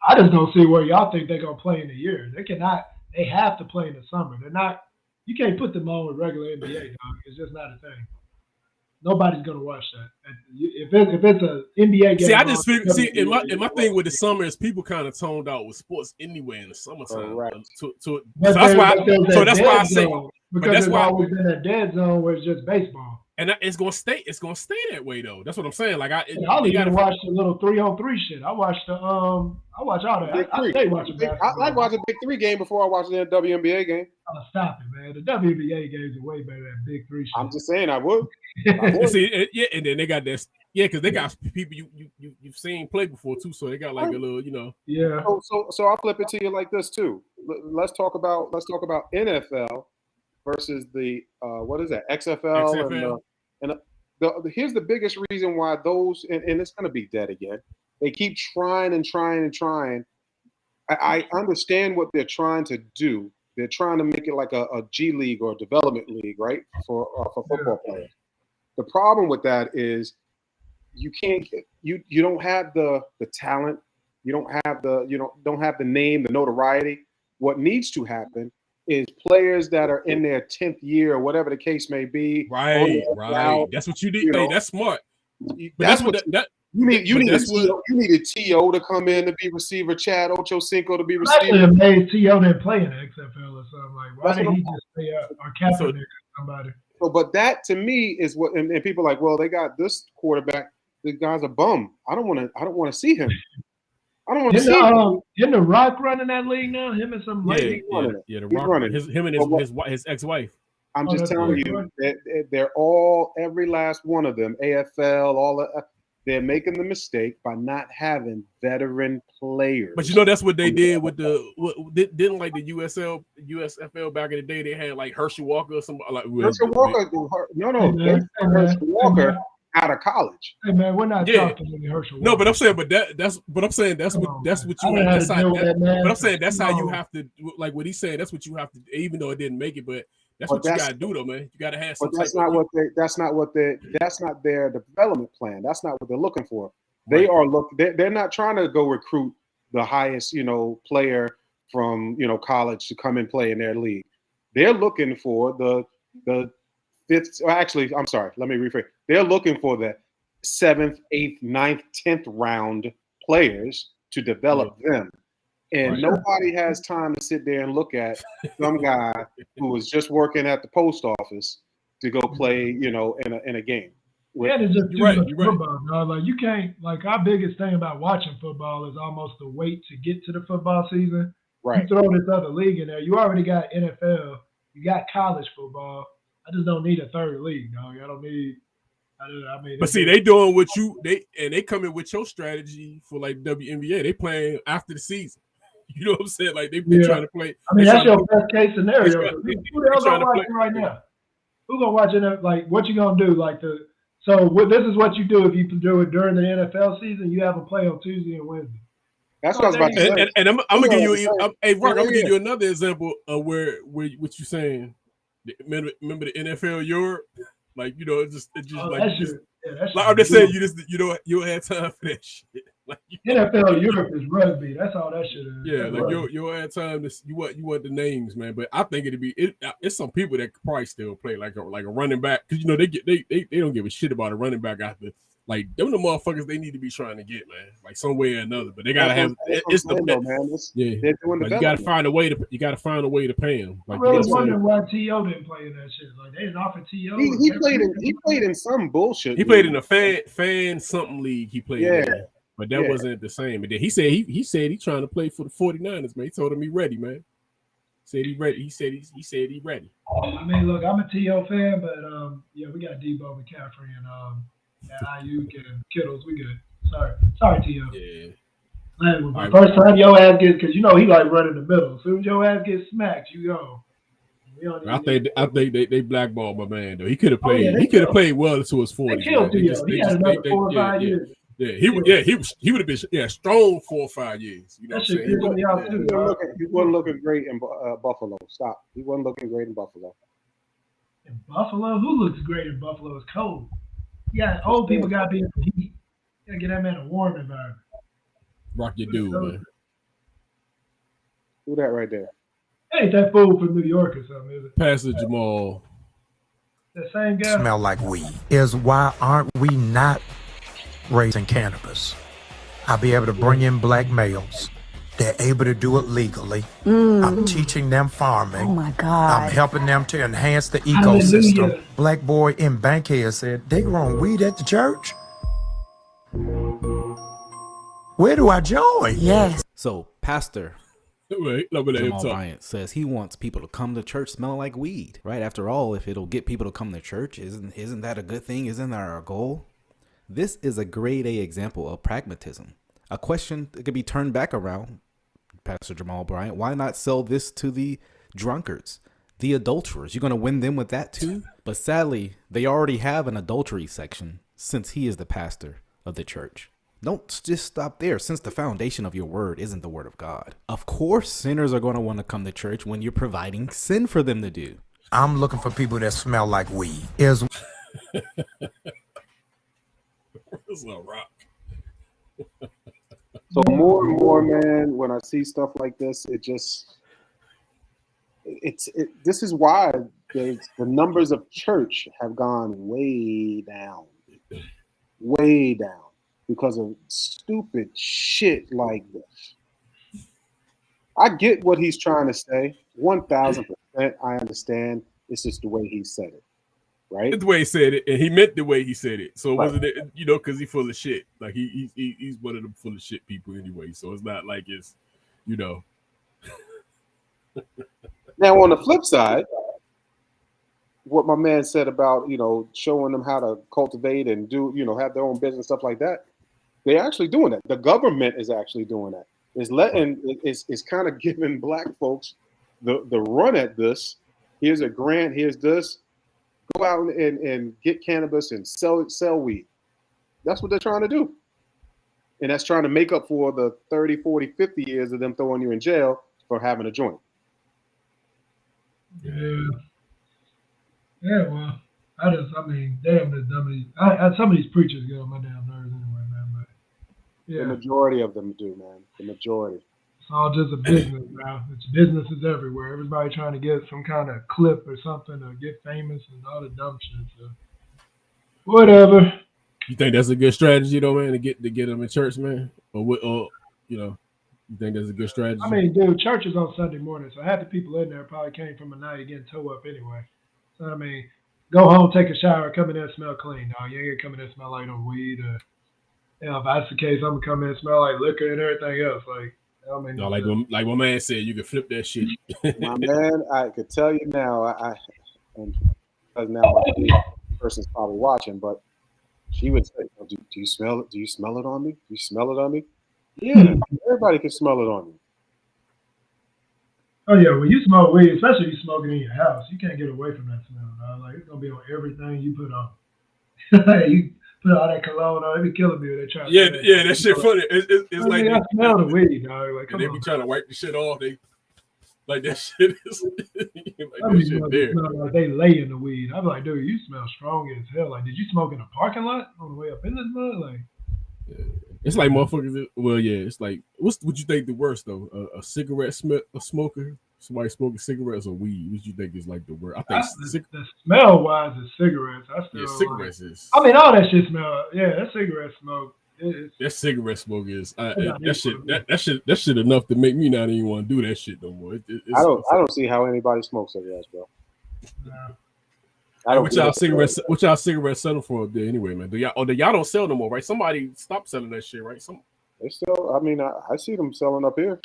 I just don't see where y'all think they're gonna play in the year. They cannot. They have to play in the summer. They're not. You can't put them on with regular NBA, dog. It's just not a thing. Nobody's gonna watch that. If it's an NBA game. See, I just figure. See, in my thing with the summer is people kind of toned out with sports anyway in the summertime. Right. So that's why I say. Because there's always been a dead zone where it's just baseball. And it's gonna stay. It's gonna stay that way though. That's what I'm saying. Like I even watch the little 3-on-3 shit. I watch all that. I stay watching basketball. I watch a Big 3 game before I watch the WNBA game. Oh, stop it, man. The WNBA games are way better than Big 3 shit. I'm just saying I would. See, and then they got this. Yeah, because they got people you've seen play before too. So they got like a little, Yeah. So I'll flip it to you like this too. Let's talk about NFL. Versus the what is that XFL. And here's the biggest reason why those and it's going to be dead again. They keep trying. I understand what they're trying to do. They're trying to make it like a G League or a development league, right? For football players. The problem with that is you can't you don't have the talent. You don't have the name, the notoriety. What needs to happen is players that are in their 10th year or whatever the case may be. Right. That's what you need. Hey, that's smart. But that's what you needed T.O. to come in to be receiver, Chad Ochocinco to be receiver. I'm actually amazed T.O. didn't play in the XFL or something. Like, why did he just stay up or Kaepernick or somebody? So, but that to me is what, and people are like, well, they got this quarterback. The guy's a bum. I don't want to see him. I don't want to see him. Isn't The Rock running that league now? Him and some lady. The Rock. Him and his ex-wife. I'm just telling you that they're every last one of them, AFL, all that. They're making the mistake by not having veteran players. But you know that's what they did with didn't like the USFL back in the day. They had like Herschel Walker or somebody like Herschel Walker. Herschel Walker out of college. Hey man, we're not talking to Herschel Walker. No, but I'm saying, that's what you. But I'm saying that's how you have to, like what he's saying. That's what you have to, even though it didn't make it, but. That's what you gotta do, though, man. You gotta have some. But that's not their development plan. That's not what they're looking for. They are they're not trying to go recruit the highest, player from college to come and play in their league. They're looking for the fifth. Actually, I'm sorry. Let me rephrase. They're looking for the 7th, 8th, 9th, 10th round players to develop them. And nobody has time to sit there and look at some guy who was just working at the post office to go play, in a game. It's just too much football, dog. Like you can't. Like our biggest thing about watching football is almost the wait to get to the football season. Right. You throw this other league in there. You already got NFL. You got college football. I just don't need a third league, dog. I don't need. But see, they doing what they come in with your strategy for like WNBA. They playing after the season. You know what I'm saying? Like they're trying to play. I mean, that's your best case scenario. Who the hell gonna watch it right now? Who gonna watch it? Like, what you gonna do? This is what you do if you do it during the NFL season. You have a play on Tuesday and Wednesday. That's what I was about to say. And I'm gonna give you. Hey, Rock, I'm gonna give you another example of where what you're saying. Remember the NFL Europe? Like I'm just saying you don't have time for that shit. Like, NFL Europe is rugby. That's all that shit is. Yeah, like you don't have time to you want the names, man. But I think it's some people that could probably still play like a running back because they don't give a shit about a running back after like them the motherfuckers they need to be trying to get, man. Like some way or another. But they gotta have it's the man. They're doing like, you gotta find a way to pay them. Like, I really wondering why T.O. didn't play in that shit. Like they didn't offer T.O. He played in some bullshit. He played in a fan something league. He played in. But that wasn't the same. And then he said he trying to play for the 49ers, man. He told him he ready, man. Said he ready. He said he ready. I mean, look, I'm a T.O. fan, but we got Debo McCaffrey and Ayuk and Kittles. We good. Sorry, T.O. Yeah. Man, first time your ass gets, because he like running the middle. As soon as your ass gets smacked, you go. I think they blackballed my man though. He could have played. He could have played well into his 40s. They killed T.O. He had another 4 or 5 years. Yeah, he would have been strong 4 or 5 years. You know what I'm saying? He wasn't looking great in Buffalo. Stop. He wasn't looking great in Buffalo. In Buffalo? Who looks great in Buffalo? It's cold. Yeah, old people got to be in the heat. You got to get that man a warm environment. Rock your dude, man. Who that right there? Ain't that fool from New York or something, is it? Pastor Jamal. That same guy? Smell like weed. Is why aren't we not raising cannabis? I'll be able to bring in black males. They're able to do it legally. I'm teaching them farming. Oh my God. I'm helping them to enhance the ecosystem. Hallelujah. Black boy in Bankhead said, they growing weed at the church? Where do I join? Yes. So, Pastor Jamal Bryant says he wants people to come to church smelling like weed, right? After all, if it'll get people to come to church, isn't that a good thing? Isn't that our goal? This is a grade A example of pragmatism. A question that could be turned back around, Pastor Jamal Bryant. Why not sell this to the drunkards, the adulterers? You're going to win them with that too? But sadly, they already have an adultery section since he is the pastor of the church. Don't just stop there, since the foundation of your word isn't the word of God. Of course, sinners are going to want to come to church when you're providing sin for them to do. I'm looking for people that smell like weed. Is It's a rock. So more and more, man, when I see stuff like this, it just This is why the numbers of church have gone way down, because of stupid shit like this. I get what he's trying to say. 1,000%, I understand. It's just the way he said it, right? It's the way he said it, and he meant the way he said it. So Right. wasn't it, you know, because he's full of shit. Like he's one of them full of shit people anyway. So it's not like it's, you know. Now on the flip side, what my man said about, you know, showing them how to cultivate and do, you know, have their own business, stuff like that. They're actually doing that. The government is actually doing that. It's kind of giving black folks the run at this. Here's a grant. Here's this. Go out and get cannabis and sell weed. That's what they're trying to do. And that's trying to make up for the 30, 40, 50 years of them throwing you in jail for having a joint. Yeah. Yeah, well, I mean, damn, the dummies. Some of these preachers get on my damn nerves anyway, man. But yeah, The majority of them do, man. The majority. it's all just a business now. It's businesses everywhere. Everybody trying to get some kind of clip or something to get famous and all the dumb shit. So whatever. You think that's a good strategy though, man, to get them in church, man? Or what? Or you know, you think that's a good strategy? I mean, dude, church is on Sunday morning, so half the people in there probably came from a night getting toe up anyway. So I mean, go home, take a shower, come in there, smell clean, dog. You ain't gonna come in there smell like no weed. Or, you know, if that's the case, I'm gonna come in and smell like liquor and everything else. Like, I mean, no, like my man said, you can flip that shit. My man, I could tell you now, and because now my person's probably watching, but she would say, oh, do you smell it? Do you smell it on me? Do you smell it on me? Yeah, everybody can smell it on you. oh yeah, when you smoke weed, especially if you smoking in your house, you can't get away from that smell, dog. Like it's gonna be on everything you put on. You put all that cologne on, it be killing me when they try. Yeah, that shit funny. It's like I smell the weed, dog. Like, come they on. be trying to wipe the shit off. They like that shit is like Some that people shit there. smell like they lay in the weed. I'm like, dude, you smell strong as hell. Like, did you smoke in a parking lot on the way up in this mud? Like, It's like motherfuckers. Well, yeah, it's like what you think the worst though? A cigarette a smoker, somebody smoking cigarettes or weed? What you think is like the worst? I think the smell wise is cigarettes. I still cigarettes is. I mean, all that shit smell. Yeah, that cigarette smoke. That cigarette smoke is that shit enough to make me not even want to do that shit no more. I don't see how anybody smokes cigarettes, bro. What y'all cigarettes selling for up there anyway, man? Y'all don't sell no more, right? Somebody stopped selling that shit, right? They still. I mean, I see them selling up here.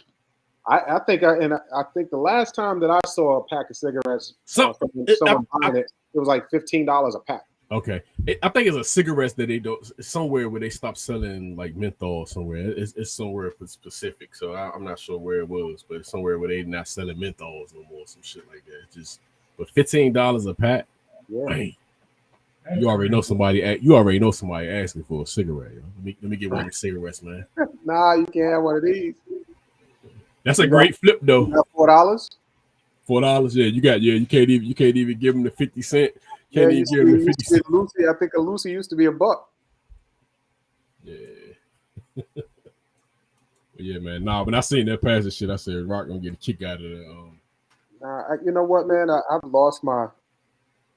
I think the last time that I saw a pack of cigarettes, someone buying it was like $15 a pack. Okay, I think it's a cigarettes that they don't somewhere where they stopped selling like menthol somewhere. It's somewhere specific, so I'm not sure where it was, but it's somewhere where they not selling menthols no more, some shit like that. Just but $15 a pack. Yeah. Man, you already know somebody asking for a cigarette. Yo. Let me get one of these cigarettes, man. Nah, you can't have one of these. That's a great flip though. $4. $4, yeah. You can't even give them the 50 cent. Can't even give them the 50 cent. Lucy, I think a Lucy used to be $1. Yeah. Yeah, man. Nah, when I seen that passage shit, I said Rock gonna get a kick out of it. You know what, man? I've lost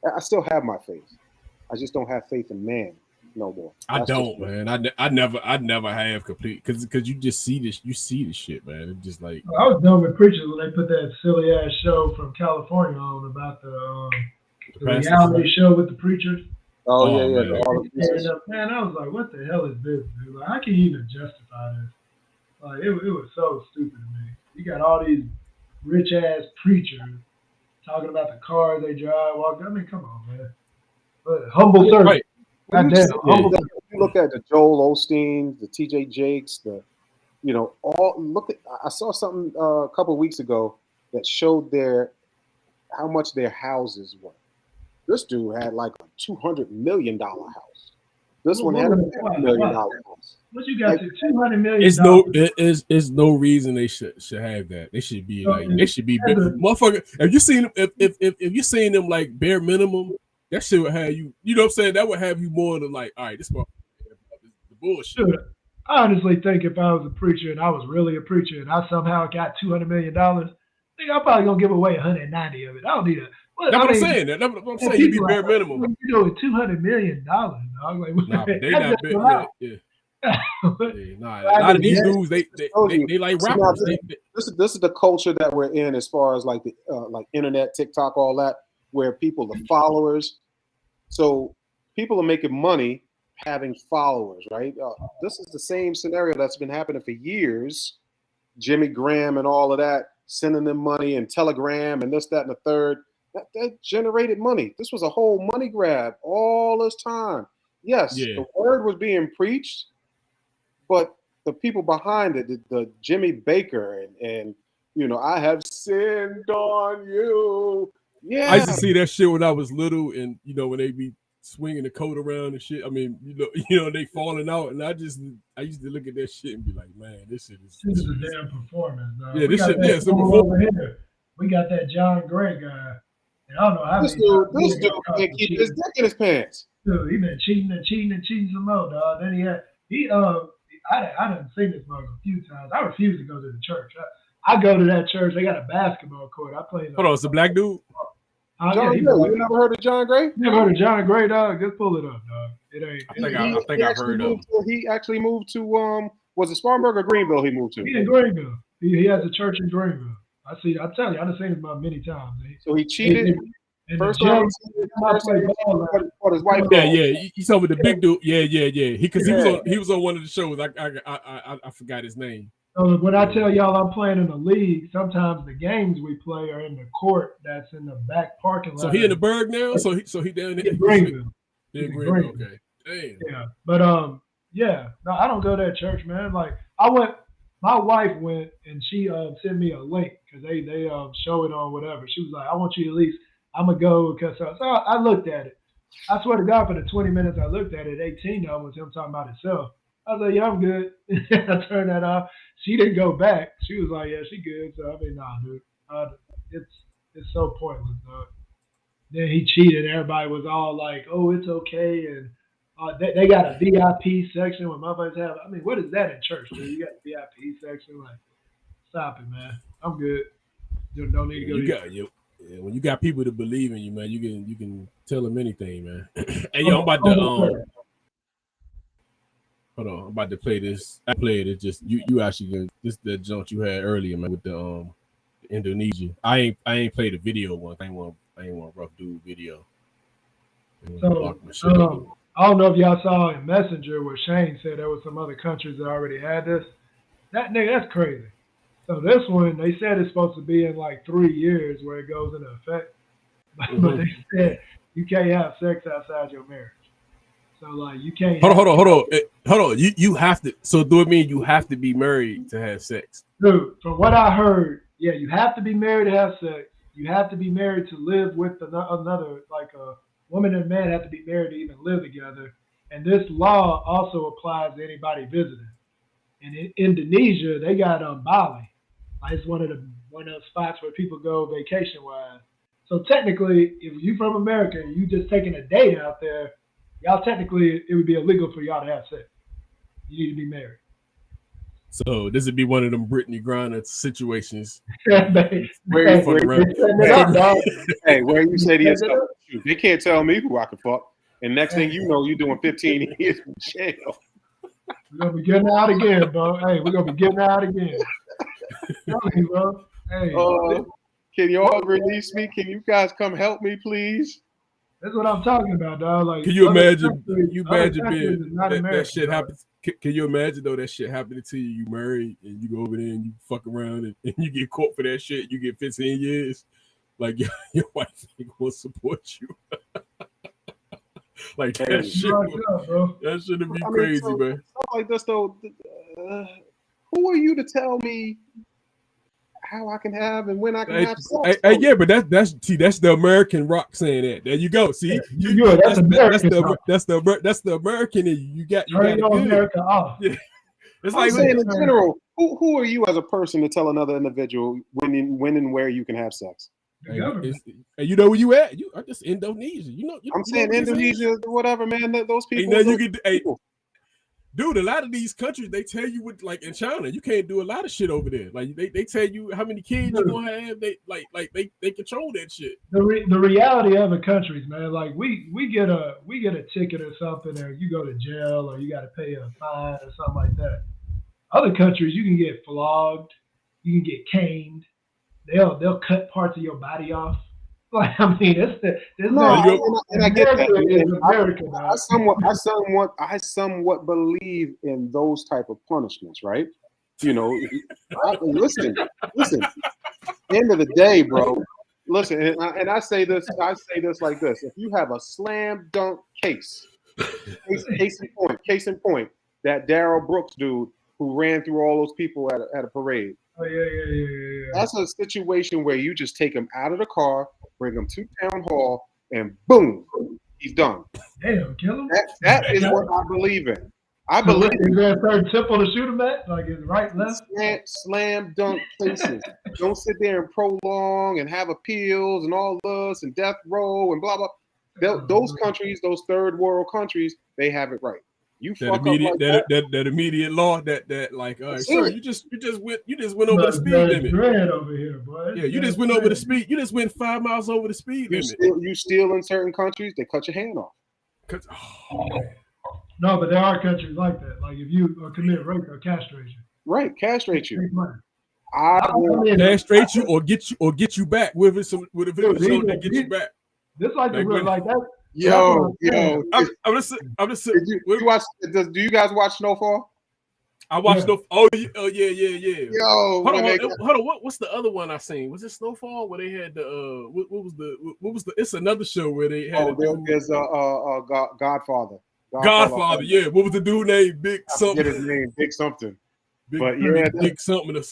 I still have my faith. I just don't have faith in man no more. I don't, man. I never have complete because you just see this. You see this shit, man. It's just like I was done with preachers when they put that silly ass show from California on about the reality show with the preachers. Oh yeah. Man, I was like, what the hell is this, dude? Like, how can you even justify this? Like, it was so stupid to me. You got all these rich ass preachers talking about the cars they drive, walk. I mean, come on, man. But humble servant. Right. You look at the Joel Osteen, the TJ Jakes, I saw something a couple of weeks ago that showed how much their houses were. This dude had like a $200 million house. This one had a $50 million house. What you got to $200 million? It's no reason they should have that. They should be motherfucker. If you seen them like bare minimum, that shit would have you. You know what I'm saying? That would have you more than like, all right, this motherfucker the bullshit. Dude, I honestly think if I was a preacher and I was really a preacher and I somehow got $200 million, nigga, I'm probably gonna give away 190 of it. I don't need a. That's what I'm saying. That's what I'm saying. You be bare minimum. What you doing $200 million? Dog? Like, nah, but they not big. Yeah. Nah, a lot of these dudes, they like rappers. This is the culture that we're in, as far as like the like internet, TikTok, all that, where people are followers. So people are making money having followers, right? This is the same scenario that's been happening for years. Jimmy Graham and all of that, sending them money and Telegram and this, that, and the third. That generated money. This was a whole money grab all this time. Yes, the word was being preached, but the people behind it, the Jimmy Baker and I have sinned on you. Yeah, I used to see that shit when I was little, and when they be swinging the coat around and shit. I mean, they falling out, and I used to look at that shit and be like, man, this shit is a damn performance. Yeah, this shit, it's a performance. We got that John Gray guy. And I don't know how this dude can't keep his dick in his pants. Dude, he been cheating some more, dog. Then I done seen this mug a few times. I refuse to go to the church. I go to that church. They got a basketball court. I play. Hold on, it's a black dude. John Gray. You never heard of John Gray? Never heard of John Gray, dog. Just pull it up, dog. It ain't. I think I've heard of him. He actually moved to was it Spartanburg or Greenville? He moved to. He in Greenville. He has a church in Greenville. I tell you, I've seen him about many times. So he cheated. First time for his wife. Yeah. He's over the big dude. Yeah. He was on one of the shows. I forgot his name. So when I tell y'all I'm playing in the league, sometimes the games we play are in the court that's in the back parking lot. So he in the Berg now. So he down there. In Greenville. Greenville. Okay. Damn. Yeah, but no, I don't go to that church, man. Like I went. My wife went and she sent me a link because they show it on whatever. She was like, I want you to at least, I'm going to go because so I looked at it. I swear to God, for the 20 minutes I looked at it, 18 of them was him talking about himself. I was like, yeah, I'm good. I turned that off. She didn't go back. She was like, yeah, she good. So I mean, nah, dude. It's so pointless, dog. Then he cheated. Everybody was all like, oh, it's okay. And they got a VIP section where motherfuckers have. I mean, what is that in church, dude? You got a VIP section? Like, stop it, man. I'm good. You don't need to go. When you got people to believe in you, man, you can tell them anything, man. Hey, yo, I'm about to hold on. I'm about to play this. I played it. Just you actually this the junk you had earlier, man, with the Indonesia. I ain't played the video one. I ain't want rough dude video. So I don't know if y'all saw in Messenger where Shane said there was some other countries that already had this. That nigga, that's crazy. So this one, they said it's supposed to be in like 3 years where it goes into effect. But they said you can't have sex outside your marriage. So like you can't. Hold on. You have to. So do it mean you have to be married to have sex? Dude, from what I heard, yeah, you have to be married to have sex. You have to be married to live with another, like a woman and man have to be married to even live together. And this law also applies to anybody visiting. And in Indonesia, they got Bali. It's one of those spots where people go vacation wise. So technically, if you from America and you just taking a date out there, y'all technically it would be illegal for y'all to have sex. You need to be married. So this would be one of them Brittany Griner situations. Where you say to yourself, they can't tell me who I can fuck. And next thing you know, you're doing 15 years in jail. We're gonna be getting out again, bro. Hey, we're gonna be getting out again. Hey, bro. Hey. Can y'all release me? Can you guys come help me, please? That's what I'm talking about, dog. Like, can you imagine? Being that shit happens? Can you imagine though that shit happening to you? You married and you go over there and you fuck around and you get caught for that shit. You get 15 years. Like your wife ain't gonna support you. Like that shit. That shouldn't be crazy, man. Like this though. Who are you to tell me how I can have and when I can have sex? Yeah, but that's the American rock saying that. There you go. See, that's the American in you. You got America off. Yeah. It's like saying in general, who are you as a person to tell another individual when and where you can have sex? And you know where you at? I'm just Indonesia. I'm saying Indonesia, whatever, man. Those people. Dude, a lot of these countries, they tell you what, like in China, you can't do a lot of shit over there. Like they tell you how many kids you gonna have. They control that shit. The reality of the countries, man. Like we get a ticket or something, or you go to jail, or you got to pay a fine or something like that. Other countries, you can get flogged, you can get caned. They'll cut parts of your body off. Like, I mean, I get that. America, I somewhat believe in those type of punishments, right? You know, listen. End of the day, bro. Listen, and I say this like this: if you have a slam dunk case in point, that Darrell Brooks dude who ran through all those people at a parade. Oh, yeah. That's a situation where you just take him out of the car, bring him to town hall, and boom, he's done. Damn, kill him. That is what I believe in. I believe. Is there a certain temple to shoot him at? Like his right, left? Slam dunk cases. Don't sit there and prolong and have appeals and all this and death row and blah blah. Those countries, those third world countries, they have it right. You that immediate that immediate law that like sir, you just went over the speed limit. Over here, boy. Yeah, you just went over the speed. You just went 5 miles over the speed limit. You steal in certain countries, they cut your hand off. No, but there are countries like that. Like if you commit rape, they'll castrate you. Right, castrate you. Castrate you or get you back with it. With a video show that get you back. This like the real like that. Yo. I'm just do you guys watch Snowfall? I watched Snowfall. Oh yeah. Yo, hold on. What's the other one I seen? Was it Snowfall where they had the what was the? It's another show where they had. There's Godfather. Godfather, yeah. What was the dude named? Big something. I forget his name. Big something. Big something.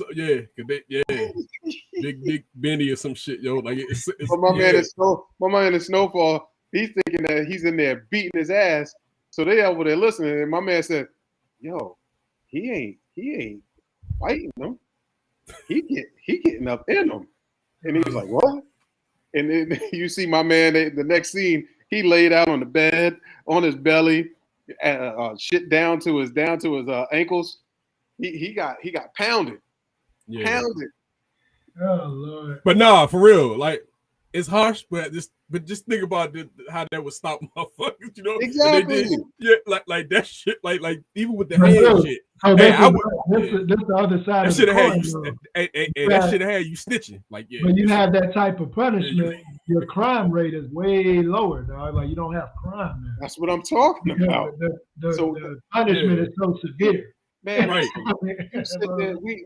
Big Benny or some shit, yo. Like my man is Snowfall. He's thinking that he's in there beating his ass. So they over there listening, and my man said, "Yo, he ain't fighting them. He getting up in them." And he was like, "What?" And then you see my man. The next scene, he laid out on the bed on his belly, shit down to his ankles. He got pounded. Yeah. Pounded. Oh Lord. But nah, for real, like it's harsh, but just think about how that would stop motherfuckers, you know? Exactly. Like that shit, like even with the hand shit. Oh, this the other side of the coin. That should have had you snitching. Like, yeah. When you have that type of punishment, your crime rate is way lower, dog. Like you don't have crime there. That's what I'm talking about. The punishment is so severe. Man, right.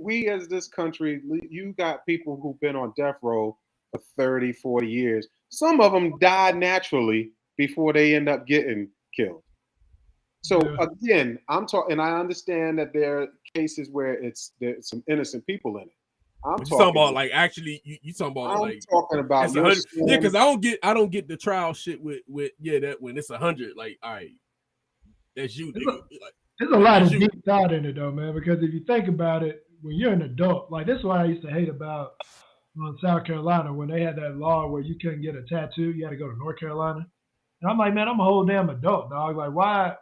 we as this country, you got people who've been on death row for 30, 40 years. Some of them died naturally before they end up getting killed. So again, I'm talking, and I understand that there are cases where there's some innocent people in it. I'm talking about like actually, you talking about like talking about because I don't get the trial shit with that when it's 100. Like, all right, that's you. There's a lot of deep thought in it though, man. Because if you think about it, when you're an adult, like this is what I used to hate about South Carolina when they had that law where you couldn't get a tattoo, you had to go to North Carolina. And I'm like, man, I'm a whole damn adult, dog. Like, why,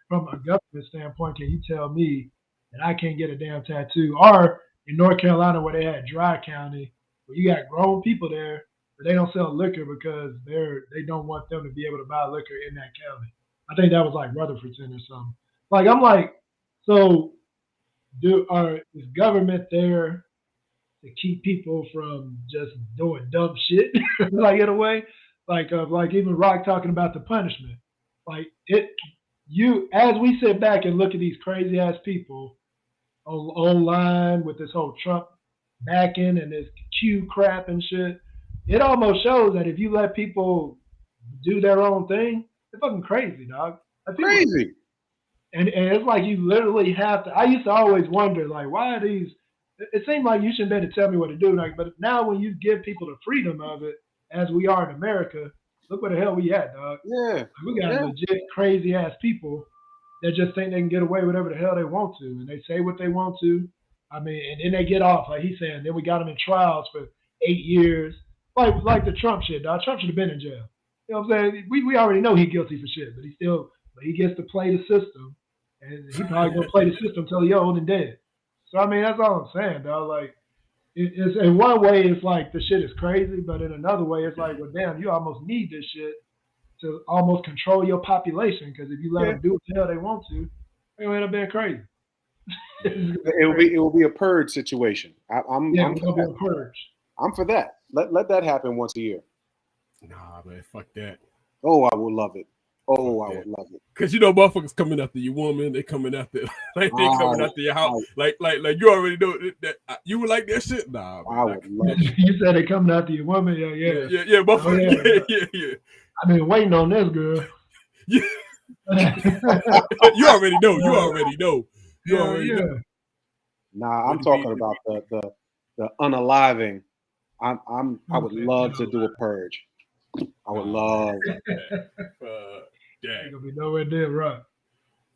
from a government standpoint, can you tell me that I can't get a damn tattoo? Or in North Carolina, where they had Dry County, where you got grown people there, but they don't sell liquor because they don't want them to be able to buy liquor in that county. I think that was like Rutherfordton or something. Like, I'm like, so is government there to keep people from just doing dumb shit, like in a way? Like even Rock talking about the punishment. Like as we sit back and look at these crazy ass people online with this whole Trump backing and this Q crap and shit, it almost shows that if you let people do their own thing, they're fucking crazy, dog. Crazy. And it's like you literally have to. I used to always wonder, like, why are these? It seemed like you shouldn't be able to tell me what to do. Like, but now when you give people the freedom of it, as we are in America, look where the hell we at, dog. Yeah. We got legit crazy ass people that just think they can get away with whatever the hell they want to, and they say what they want to. I mean, and then they get off, like he's saying. Then we got them in trials for 8 years, like the Trump shit, dog. Trump should have been in jail. You know what I'm saying? We already know he's guilty for shit, but he gets to play the system and he probably gonna play the system till he old and dead. So I mean, that's all I'm saying, dog. Like, it's in one way, it's like the shit is crazy, but in another way, it's like, well, damn, you almost need this shit to almost control your population, because if you let them do what the hell they want to, they will end up being crazy. It will be a purge situation. I'm it'll be a purge. I'm for that. Let that happen once a year. Nah, man, fuck that. Oh, I would love it. Oh, I would love it. Cause motherfuckers coming after your woman, they coming after coming after your house. Like you already know that you would like that shit. Nah, man, I would love it. You said they coming after your woman, yeah, motherfucker. Yeah. I've been waiting on this girl. Yeah. You already know. You already know. Nah, I'm talking about the unaliving. I would love to do a purge. I would love that. Ain't gonna be nowhere near Rock.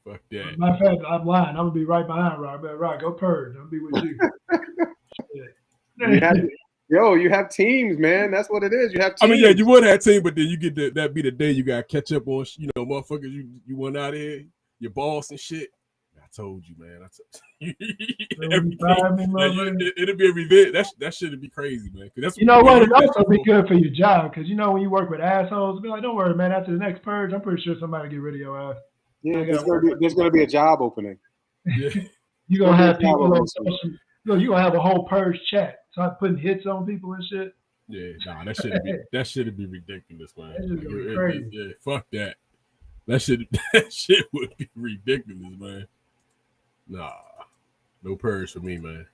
Fuck that. Matter of fact, I'm lying. I'm gonna be right behind Rock. But Rock, go purge. I'm gonna be with you. You have teams, man. That's what it is. You have teams. I mean, yeah, you would have team, but then you get that be the day you gotta catch up on, motherfuckers. You went out here, your boss and shit. I told you, man. It'll be a revenge. That shit'd be crazy, man. That's what? It'd also be good for your job, because when you work with assholes, be like, don't worry, man. After the next purge, I'm pretty sure somebody get rid of your ass. Yeah, there's gonna be a job opening. Yeah, you're gonna have people on social. You're gonna have a whole purge chat. Start putting hits on people and shit. Yeah, nah, that shouldn't be ridiculous, man. Be crazy. Yeah, fuck that. That shit would be ridiculous, man. Nah, no purge for me, man.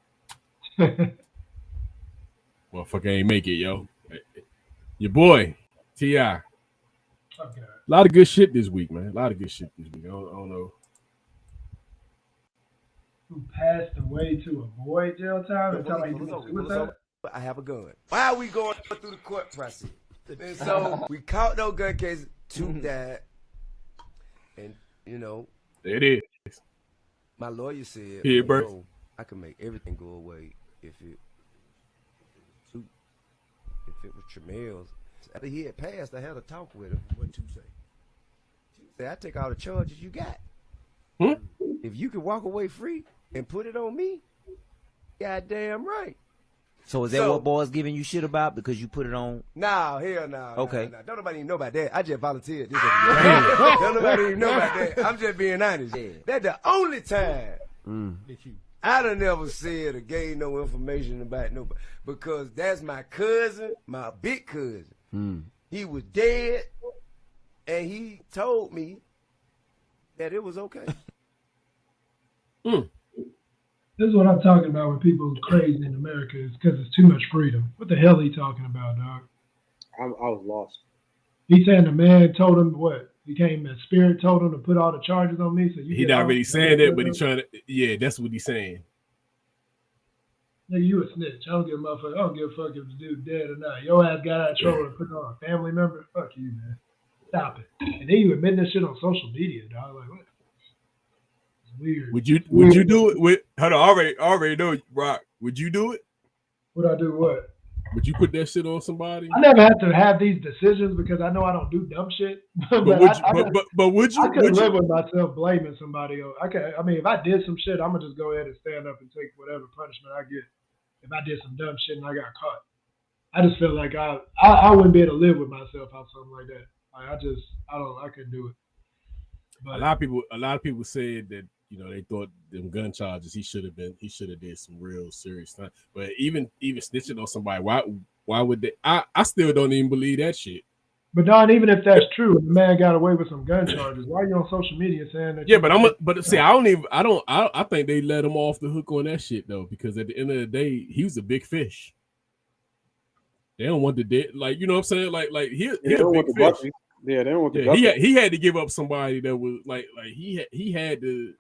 Motherfucker ain't make it, yo. Your boy, T.I. Okay. A lot of good shit this week, man. I don't know. Who passed away to avoid jail time and tell like suicide? I have a gun. Why are we going through the court process? And so we caught no gun case, 2 died. And, it is. My lawyer said, I can make everything go away if it was Tramel's. After he had passed, I had a talk with him. What'd you say? She said, I take all the charges you got. If you can walk away free and put it on me, goddamn right. So is that what boys giving you shit about because you put it on? No, hell no. Okay. No. Don't nobody even know about that. I just volunteered. Don't nobody even know about that. I'm just being honest. Yeah. That's the only time I done never said or gave no information about nobody, because that's my cousin, my big cousin. He was dead, and he told me that it was okay. This is what I'm talking about when people are crazy in America, is because it's too much freedom. What the hell are you talking about, dog? I was lost. He's saying the man told him what? He came, the spirit told him to put all the charges on me. So he not really saying that, but he's trying to. Yeah, that's what he's saying. Nigga, you a snitch. I don't give a fuck if the dude's dead or not. Your ass got out of trouble and put on a family member. Fuck you, man. Stop it. And then you admit this shit on social media, dog. Like, what? It's weird. Would you do it with? Hold on, I already know, Rock. Would you do it? Would I do what? Would you put that shit on somebody? I never had to have these decisions because I know I don't do dumb shit. But would you? I couldn't live with myself blaming somebody else. I mean, if I did some shit, I'm gonna just go ahead and stand up and take whatever punishment I get. If I did some dumb shit and I got caught, I just feel like I wouldn't be able to live with myself out something like that. Like I couldn't do it. But a lot of people said that they thought them gun charges he should have did some real serious time. But even snitching on somebody, why would they? I still don't even believe that shit. But Don, even if that's true, the man got away with some gun charges. Why are you on social media saying that? Yeah, I think they let him off the hook on that shit though, because at the end of the day, he was a big fish. They don't want the dead, like, you know what I'm saying? Like he a big fish. Yeah, they don't want the he had to give up somebody that was like he had to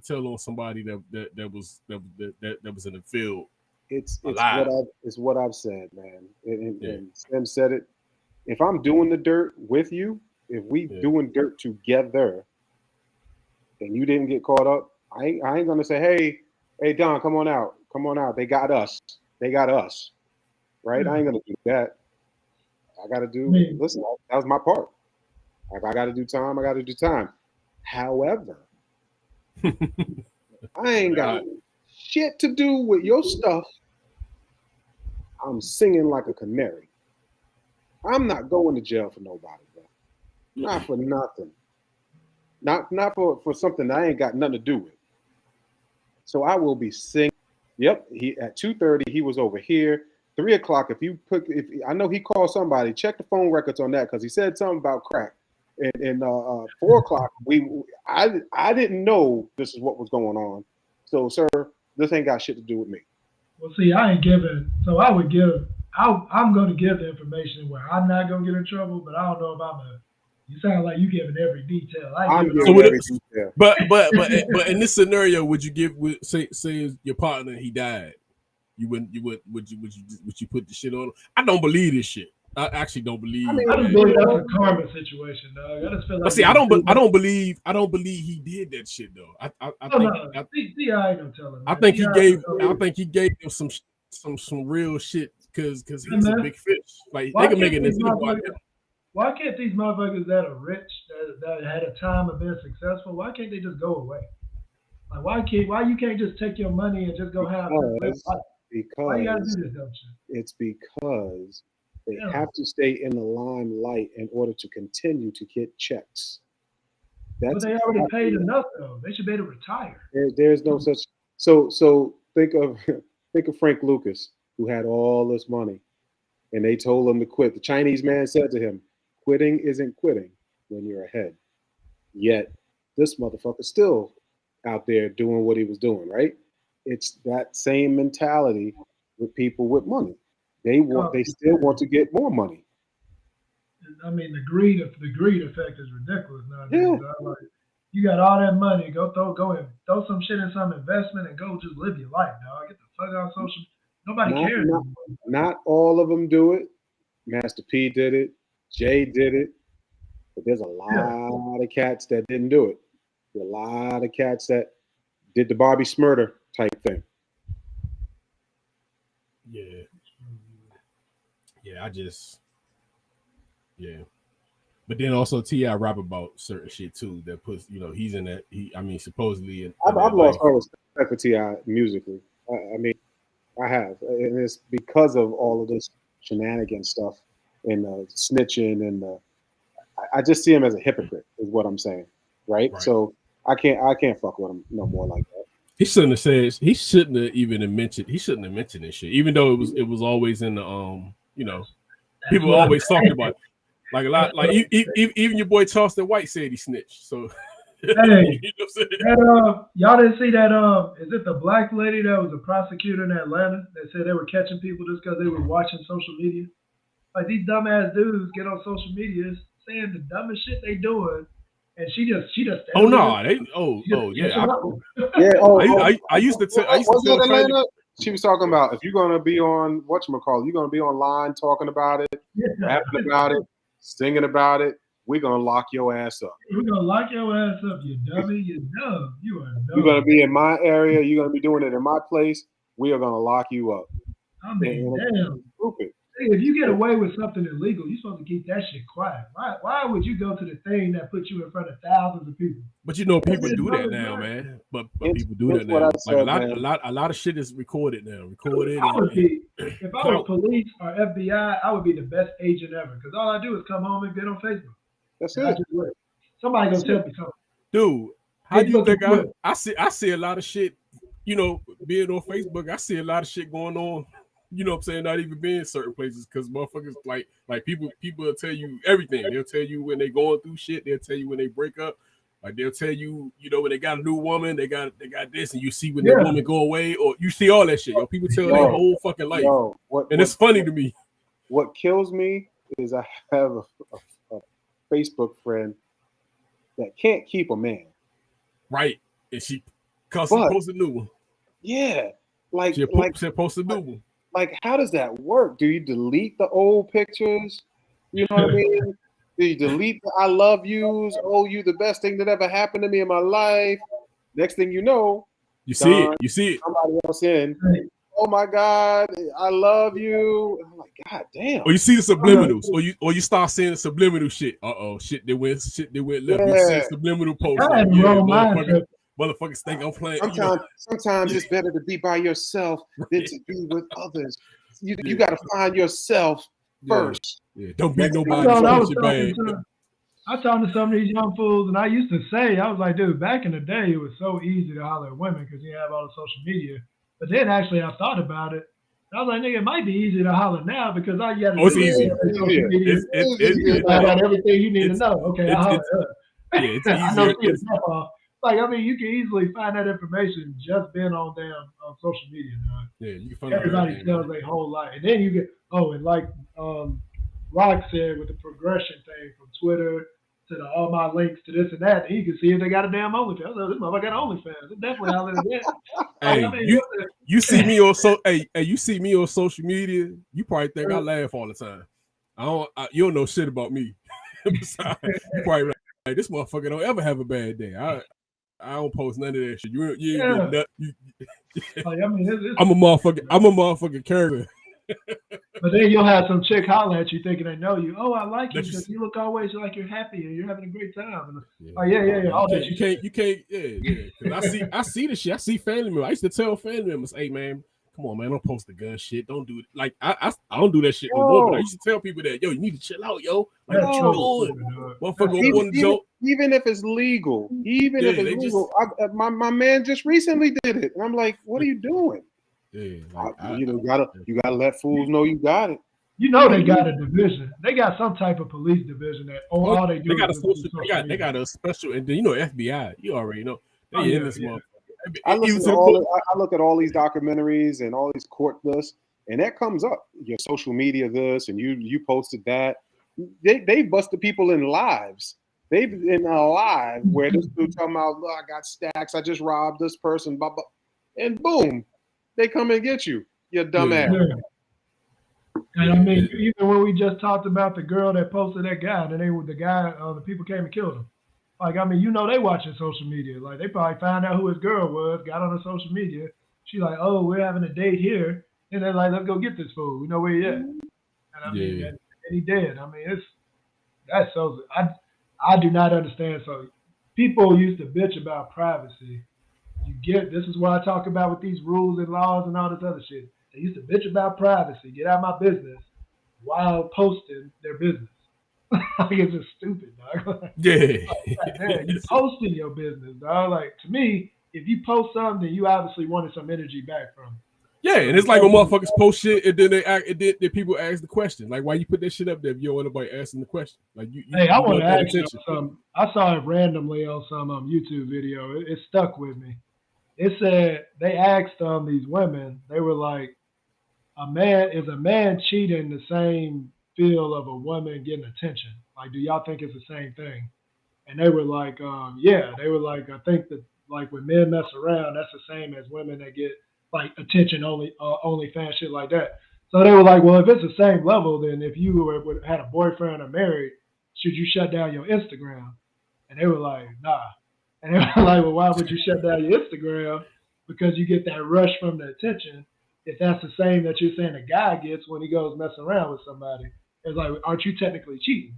tell on somebody that was in the field. It's what I've said, man. And Sam said it. If I'm doing the dirt with you, if we doing dirt together, and you didn't get caught up, I ain't gonna say, hey Don, come on out. They got us, right? I ain't gonna do that. I gotta listen. That was my part. If I gotta do time, I gotta do time. However, I ain't got shit to do with your stuff. I'm singing like a canary. I'm not going to jail for nobody, bro. Not for nothing. Not for something that I ain't got nothing to do with. So I will be singing. Yep, he at 2:30 he was over here. 3 o'clock. If I know he called somebody, check the phone records on that because he said something about crack. And 4 o'clock I didn't know this is what was going on. So sir, this ain't got shit to do with me. Well, see, I ain't giving. So I would give. I'm going to give the information where I'm not going to get in trouble, but I don't know if I'm a. You sound like you giving every detail. I'm giving every detail. But in this scenario, would you give? Say your partner he died, would you put the shit on him? I don't believe this shit. I actually don't believe. I just believe that's a karma situation, dog. I just feel like. But see, I don't believe he did that shit though. I think he gave him some real shit because he's a big fish. Like they can make it. Why can't these motherfuckers that are rich, that had a time of being successful, why can't they just go away? Like why you can't just take your money and just go have why you gotta do this dumb shit? It's because they have to stay in the limelight in order to continue to get checks. But they already paid enough though. They should be able to retire. There's no such. So think of Frank Lucas, who had all this money, and they told him to quit. The Chinese man said to him, "Quitting isn't quitting when you're ahead." Yet this motherfucker's still out there doing what he was doing. Right? It's that same mentality with people with money. They still want to get more money. I mean, the greed effect is ridiculous nowadays. Yeah. Like, you got all that money, go and throw some shit in some investment and go just live your life, dog. Get the fuck out of social. Nobody cares. Not all of them do it. Master P did it. Jay did it. But there's a lot of cats that didn't do it. There's a lot of cats that did the Bobby Smurder type thing. Yeah. Yeah. But then also T.I. rap about certain shit too that puts, he's in that. Supposedly. I've lost all respect for T.I. musically. I have, and it's because of all of this shenanigan stuff and snitching and I just see him as a hypocrite, is what I'm saying, right? So I can't fuck with him no more like that. He shouldn't have said. He shouldn't have even mentioned. He shouldn't have mentioned this shit, even though it was always in the people always talked about it. Like a lot, like even your boy Charleston White said he snitched. So hey, y'all didn't see that? Is it the black lady that was a prosecutor in Atlanta that said they were catching people just because they were watching social media? Like these dumbass dudes get on social media saying the dumbest shit they doing, and she just. Oh no! I used to tell. Atlanta? She was talking about if you're gonna be on whatchamacallit, you're gonna be online talking about it, rapping about it, singing about it. We're gonna lock your ass up. We're gonna lock your ass up, you dummy. You're dumb. You are dumb. You're gonna be in my area. You're gonna be doing it in my place. We are gonna lock you up. I mean, damn. Stupid. Hey, if you get away with something illegal, you're supposed to keep that shit quiet. Why would you go to the thing that puts you in front of thousands of people? But people do that now, man. But people do that now. Like a lot of shit is recorded now. If I was police or FBI, I would be the best agent ever. Because all I do is come home and get on Facebook. That's it. Somebody gonna tell me something. Dude, how do you think I see a lot of shit, being on Facebook, I see a lot of shit going on. You know what I'm saying? Not even being certain places because motherfuckers like people will tell you everything. They'll tell you when they going through shit. They'll tell you when they break up. Like they'll tell you, when they got a new woman, they got this, and you see when that woman go away, or you see all that shit. People tell their whole fucking life, it's funny to me. What kills me is I have a Facebook friend that can't keep a man. Right, and she posted a new one. Yeah, she posted a new one. Like, how does that work? Do you delete the old pictures? You know what I mean? Do you delete the I love yous? Oh, you the best thing that ever happened to me in my life. Next thing you know, you see it. Somebody else in. Oh my God, I love you. I'm like, God damn. Or you see the subliminals, or you start seeing the subliminal shit. Shit they went left. Yeah. You see subliminal posts. motherfuckers think I'm playing. Sometimes it's better to be by yourself than to be with others. You got to find yourself first. Yeah. Don't be nobody. I was talking to some of these young fools, and I used to say, I was like, dude, back in the day, it was so easy to holler at women because you have all the social media. But then actually, I thought about it. I was like, nigga, it might be easy to holler now because all you got to do is easy. Social media. It's got everything you need to know. Okay, I'll holler at her. Yeah, it's easier. I know like, I mean, you can easily find that information just being on social media now. Yeah, you can find everybody tells their whole life. And then you get, and like Rock said with the progression thing from Twitter to all my links to this and that, you can see if they got a damn OnlyFans. I this motherfucker got OnlyFans. It's definitely out there. Hey, you see me on you see me on social media, you probably think I laugh all the time. You don't know shit about me. Besides, you probably like this motherfucker don't ever have a bad day. I don't post none of that shit. I'm a motherfucking character. But then you'll have some chick holler at you thinking they know you. Oh, I like you because you look always like you're happy and you're having a great time. And, You can't. I see the shit. I see family members. I used to tell family members, "Hey, man, come on, man, don't post the gun shit. Don't do it." Like I don't do that shit no more. But I used to tell people that, yo, you need to chill out, yo. Like what you doing? Motherfucker want to joke. Even if it's legal, my man just recently did it, and I'm like, what are you doing? Yeah, you gotta let fools know you got it. You know they got a division. They got some type of police division that all they do. They got a special, and then FBI. You already know they in this motherfucker. I look at all these documentaries and all these court lists, and that comes up. Your social media this, and you posted that. They busted people in lives. They've been alive where this dude talking about, look, I got stacks. I just robbed this person, blah, blah, and boom. They come and get you dumb ass. Yeah. And I mean, even when we just talked about the girl that posted that guy, and the people came and killed him. Like, I mean, they watching social media. Like, they probably found out who his girl was, got on her social media. She like, oh, we're having a date here, and they're like, let's go get this fool. We know where he at. And I mean, and he dead. I mean, that's so. I do not understand. So people used to bitch about privacy. This is what I talk about with these rules and laws and all this other shit. They used to bitch about privacy, get out of my business while posting their business. Like, it's just stupid, dog. Yeah. Man, you posting your business, dog. Like, to me, if you post something, then you obviously wanted some energy back from it. Yeah, and it's like when motherfuckers post shit and then people ask the question. Like, why you put that shit up there if you don't want nobody asking the question? Like, I want to ask you something. I saw it randomly on some YouTube video. It stuck with me. It said they asked these women, they were like, is a man cheating the same feel of a woman getting attention? Like, do y'all think it's the same thing? And they were like, yeah. They were like, I think that like when men mess around, that's the same as women that get like attention only fan shit like that. So they were like, well, if it's the same level, then if you had a boyfriend or married, should you shut down your Instagram? And they were like, nah. And they were like, well, why would you shut down your Instagram? Because you get that rush from the attention. If that's the same that you're saying a guy gets when he goes messing around with somebody, it's like, aren't you technically cheating?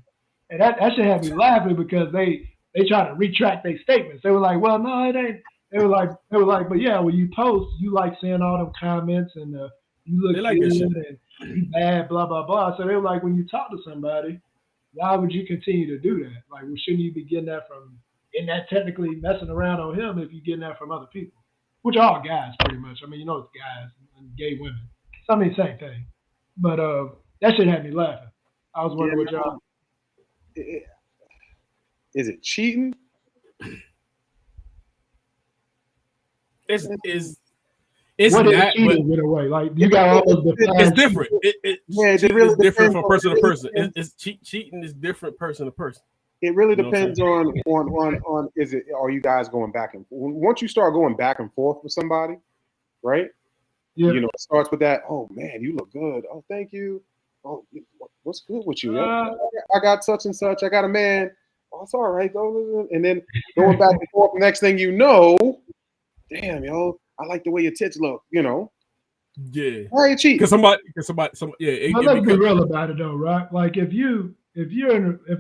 And that should have me laughing because they try to retract their statements. They were like, well, no, it ain't. They were like, but yeah, when you post, you like seeing all them comments and you look like good and you bad, blah, blah, blah. So they were like, when you talk to somebody, why would you continue to do that? Like, well, shouldn't you be getting that from, isn't that technically messing around on him if you're getting that from other people? Which are all guys, pretty much. I mean, it's guys and gay women. So, I mean, same thing. But that shit had me laughing. I was wondering what y'all. Is it cheating? It's what not, is cheating in a way? Like, you got all those it's different. It really different from person to person. Cheating is different person to person. It really depends on are you guys going back and forth? Once you start going back and forth with somebody, right? Yeah. It starts with that, oh man, you look good. Oh, thank you. Oh, what's good with you? I got such and such. I got a man. Oh, it's all right though. And then going back and forth, next thing you know, damn, yo, I like the way your tits look, Yeah. Why are you cheating? Because somebody, yeah. Let's be real about it though, right? Like if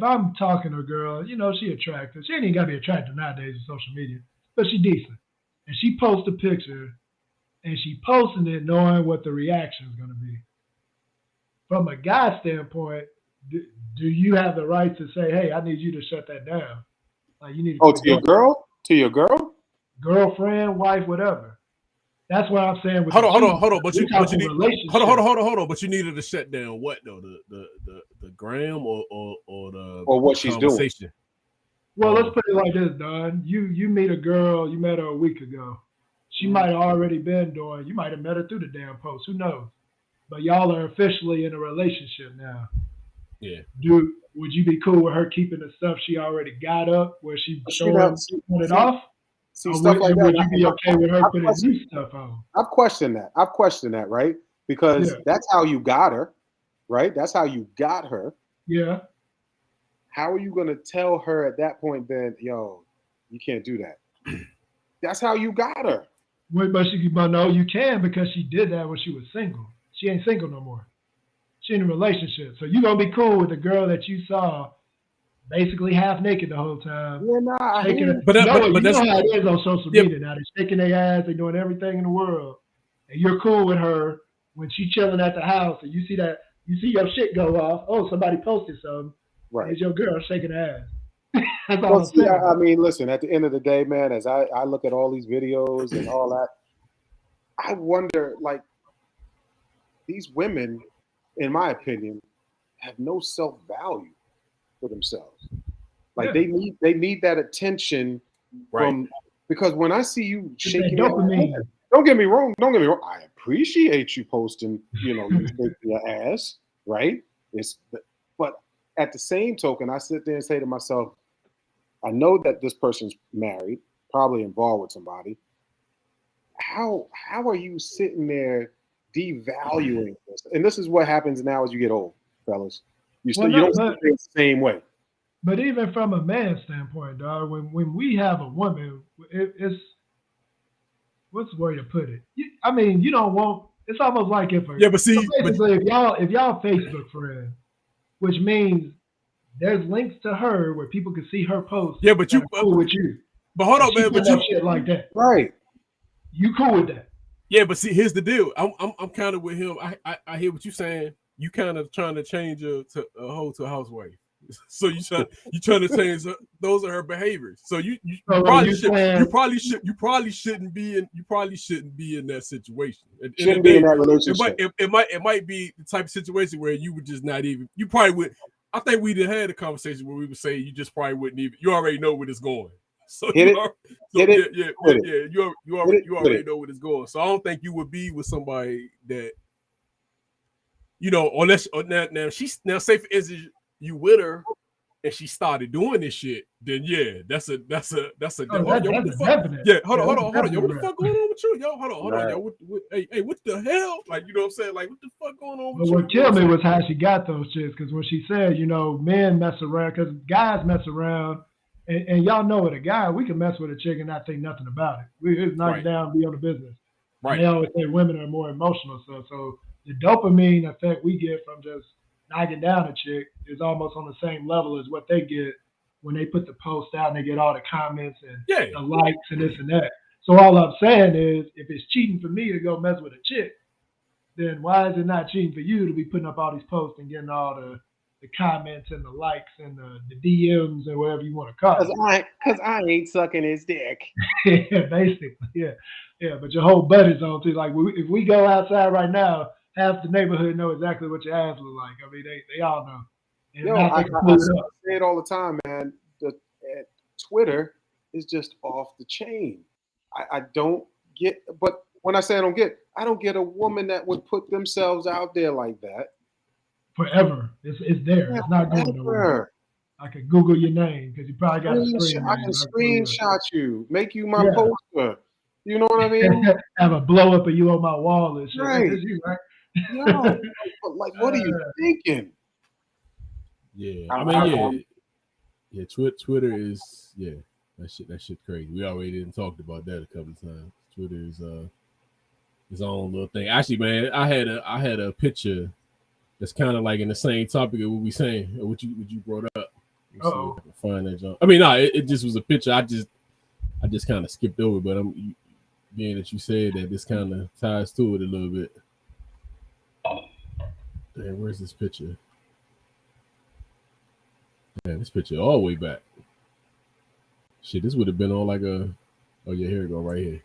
I'm talking to a girl, she attractive. She ain't even gotta be attractive nowadays with social media. but she decent. And she posts a picture, and she posting it knowing what the reaction is going to be. From a guy standpoint, do you have the right to say, hey, I need you to shut that down? Like, you need to your girl? To your girl? Girlfriend, wife, whatever. That's what I'm saying. With hold on. But you need hold on. But you needed to shut down what though? The gram or what she's doing. Well, let's put it like this, Don. You meet a girl, you met her a week ago. She might have already been doing. You might have met her through the damn post. Who knows? But y'all are officially in a relationship now. Yeah. Would you be cool with her keeping the stuff she already got up where she showing it off? See, stuff like that. Would you be okay with her putting new stuff on? I've questioned that, right? Because that's how you got her, right? That's how you got her. Yeah. How are you going to tell her at that point then, yo, you can't do that? That's how you got her. But no, you can, because she did that when she was single. She ain't single no more. She in a relationship. So you're going to be cool with the girl that you saw basically half naked the whole time. Yeah, nah, but you know how it is on social media now. They're shaking their ass, they're doing everything in the world. And you're cool with her when she's chilling at the house and you see your shit go off. Oh, somebody posted something. Right. It's your girl shaking her ass. That's all I'm saying. I mean, listen, at the end of the day, man, as I look at all these videos and all that, I wonder, like, these women, in my opinion, have no self-value for themselves. Like they need that attention from, because when I see you shaking your head, don't get me wrong. I appreciate you posting, you shaking your ass, right? But at the same token, I sit there and say to myself, I know that this person's married, probably involved with somebody. How are you sitting there devaluing this? And this is what happens now as you get old, fellas. You don't think the same way. But even from a man's standpoint, dog, when we have a woman, it's what's the way to put it? You don't want. It's almost like if y'all Facebook friends, which means there's links to her where people can see her posts. Yeah, but you cool with you. But hold on, man. But you shit like that, right? You cool with that? Yeah, but see, here's the deal. I'm kind of with him. I hear what you're saying. You kind of trying to change her to a hoe to a housewife. So you trying to change her, those are her behaviors. So you probably shouldn't be in that situation. Shouldn't be in that relationship. It might be the type of situation where you would just not even. You probably would. I think we did had a conversation where we would say you just probably wouldn't even. You already know where it's going. So you already know where it's going. So I don't think you would be with somebody that, unless now say for instance you with her and she started doing this shit, then that's a definite. Yeah, hold on. Yo, what the fuck going on with you? Yo, hold on. Yo, hey, what the hell? Like, you know what I'm saying? Like, what the fuck going on with you? What killed me was how she got those chicks, because when she said, men mess around, because guys mess around, and y'all know, with a guy, we can mess with a chick and not think nothing about it. We just knock it down and be on the business. Right. And they always say women are more emotional, so the dopamine effect we get from just knocking down a chick is almost on the same level as what they get when they put the post out and they get all the comments and the likes and this and that. So all I'm saying is, if it's cheating for me to go mess with a chick, then why is it not cheating for you to be putting up all these posts and getting all the comments and the likes and the DMs and whatever you want to call it? Because I ain't sucking his dick. Yeah, basically, yeah. But your whole butt is on too. Like, if we go outside right now, half the neighborhood know exactly what your ass look like. I mean, they all know. And I say it all the time, man. Twitter is just off the chain. I don't get, but when I say I don't get a woman that would put themselves out there like that. Forever. It's there. It's not going nowhere. I could Google your name because you probably got a screen. I can screenshot you, make you my poster. You know what I mean? Have a blow up of you on my wall and shit. Right. That's you, right? No, like, what are you thinking? Yeah, I mean, Twitter is that shit crazy. We already didn't talked about that a couple of times. Twitter is its own little thing. Actually, man, I had a picture that's kind of like in the same topic of what we saying, what you brought up. Find that jump. I mean, no, it just was a picture. I I just kind of skipped over, but being that you said that, this kind of ties to it a little bit. Damn, where's this picture? Man, this picture all the way back. Shit, this would have been on like a. Oh yeah, here we go, right here.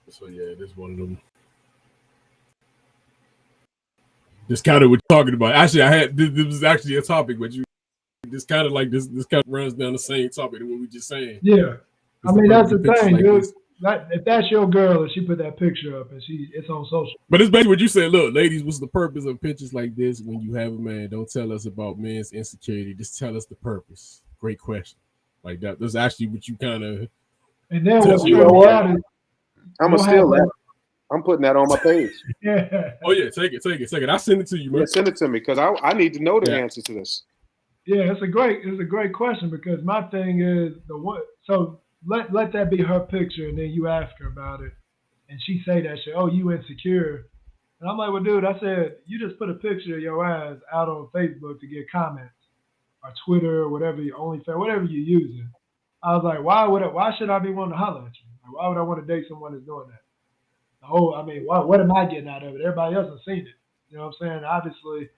So yeah, this one of them. This kind of what you're talking about. Actually, I had this was actually a topic, but you this kind of like this kind of runs down the same topic than what we just saying. Yeah, I mean that's the thing, like dude. If that's your girl and she put that picture up and it's on social. But it's basically what you said. Look, ladies, what's the purpose of pictures like this? When you have a man, don't tell us about men's insecurity. Just tell us the purpose. Great question. Like that. That's actually what you kind of. And then what you know out is I'm gonna steal that. I'm putting that on my page. Yeah. Oh yeah, take it. I'll send it to you, man. Yeah, send it to me because I need to know the answer to this. Yeah, it's a great question because my thing is so let that be her picture and then you ask her about it and she say that shit, oh, you insecure. And I'm like, well, dude, I said, you just put a picture of your ass out on Facebook to get comments or Twitter or whatever, OnlyFans, whatever you're using. I was like, why should I be wanting to holler at you? Like, why would I want to date someone that's doing that? Oh, I mean, what am I getting out of it? Everybody else has seen it. You know what I'm saying? Obviously,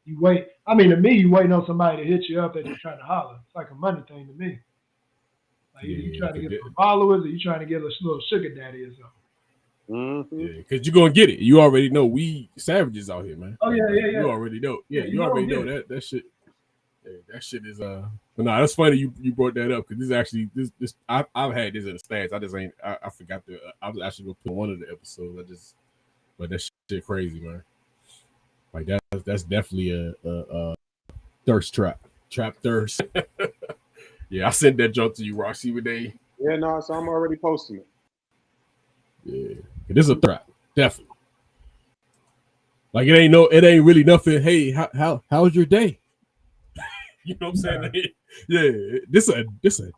you wait. I mean, to me, you waiting on somebody to hit you up that you're trying to holler. It's like a money thing to me. Like, you trying to get some followers or you trying to get a little sugar daddy or something. Mm-hmm. Yeah, because you're going to get it. You already know we savages out here, man. Oh, yeah. You already know. Yeah, you already know that shit. Yeah, that shit is but no, that's funny you brought that up because this actually this I've had this in the stats. I just ain't I forgot I was actually gonna put one of the episodes. But that shit crazy, man. Like that's definitely a thirst trap thirst. Yeah, I sent that junk to you, Rock. See what they. Yeah, no, so I'm already posting it. Yeah, it is a trap, definitely. Like it ain't really nothing. Hey, how's your day? You know what I'm saying? Yeah, this a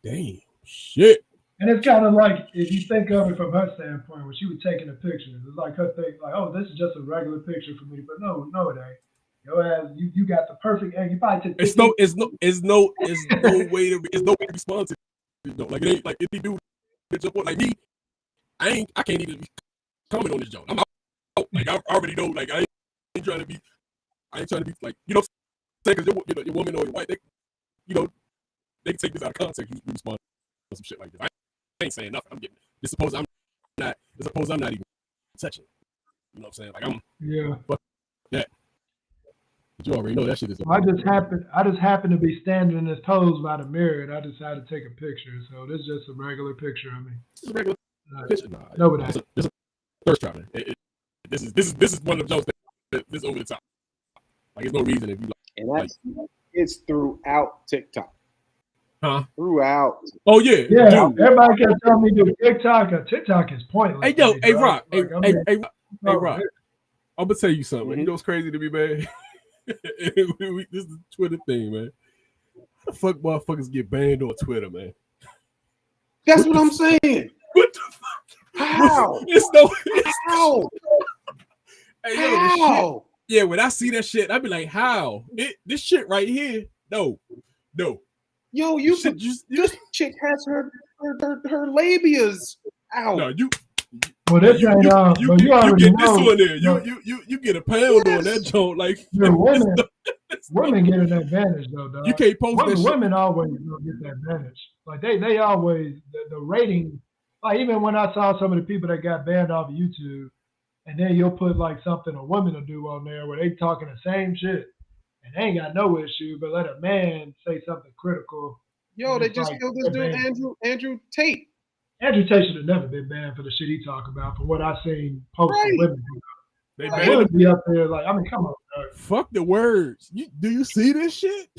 damn shit. And it's kind of like, if you think of it from her standpoint, when she was taking a picture, it's like her think like, oh, this is just a regular picture for me. But no, it ain't. Your ass, you got the perfect angle. You probably took. It's no way to respond to it. Like it ain't like if you do like me, I can't even comment on this joke. I'm out. Like I already know. Like I ain't trying to be like, you know. Because your woman or your wife, they can take this out of context. You respond to some shit like this. I ain't saying nothing. I'm getting it. Suppose I'm not even touching. You know what I'm saying? Like fuck that. But you already know that shit is. I just happened to be standing in his toes by the mirror, and I decided to take a picture. So this is just a regular picture of me. It's a regular picture. No, it ain't. It's a thirst trap. This is one of the jokes that is over the top. Like there's no reason if you. And it's throughout TikTok. Huh? Throughout. Oh yeah. Yeah. Dude. Everybody kept telling me to TikTok. TikTok is pointless. Hey yo, hey Rock. Hey Rock. I'm gonna tell you something. Mm-hmm. You know what's crazy to me, man? This is the Twitter thing, man. How the fuck motherfuckers get banned on Twitter, man? That's what I'm saying. What the fuck? How? How? Hey, how? Yeah, when I see that shit, I be like, "How? This shit right here? No." Yo, this chick has her labias out. No, you. Well, this ain't you get this one there. You get a pound on that joint, like women get an advantage though, dog. You can't post that shit. Women always get that advantage. Like they always the rating. Like even when I saw some of the people that got banned off of YouTube. And then you'll put like something a woman will do on there where they talking the same shit and they ain't got no issue, but let a man say something critical. Yo, they just killed this dude, Andrew Tate. Andrew Tate should have never been banned for the shit he talk about. From what I've seen, post women. They would be up there like, I mean, come on, dog. Fuck the words. Do you see this shit?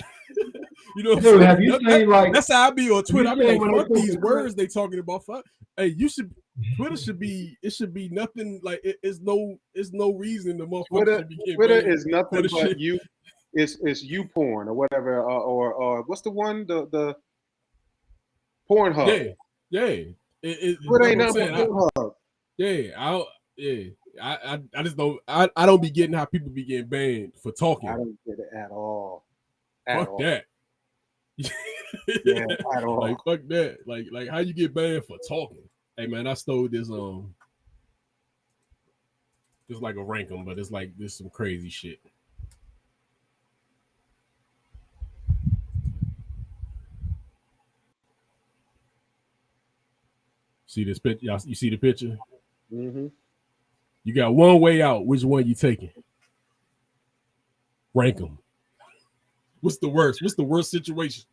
You know, dude, have you seen like? That's how I be on Twitter. I be like, fuck these words they talking about. Fuck. Hey, Twitter should be nothing like it's no reason the motherfucker should be getting Twitter is nothing but you. It's you porn or whatever or what's the one the Pornhub. Yeah. Twitter ain't nothing but Pornhub. Yeah, I just don't I don't be getting how people be getting banned for talking. I don't get it at all. Fuck that. Yeah, at all. Like fuck that. Like how you get banned for talking? Hey man, I stole this it's like a rankum, but it's like this some crazy shit. See this picture? Y'all, you see the picture? Mm-hmm. You got one way out. Which one you taking? Rank them. What's the worst? What's the worst situation?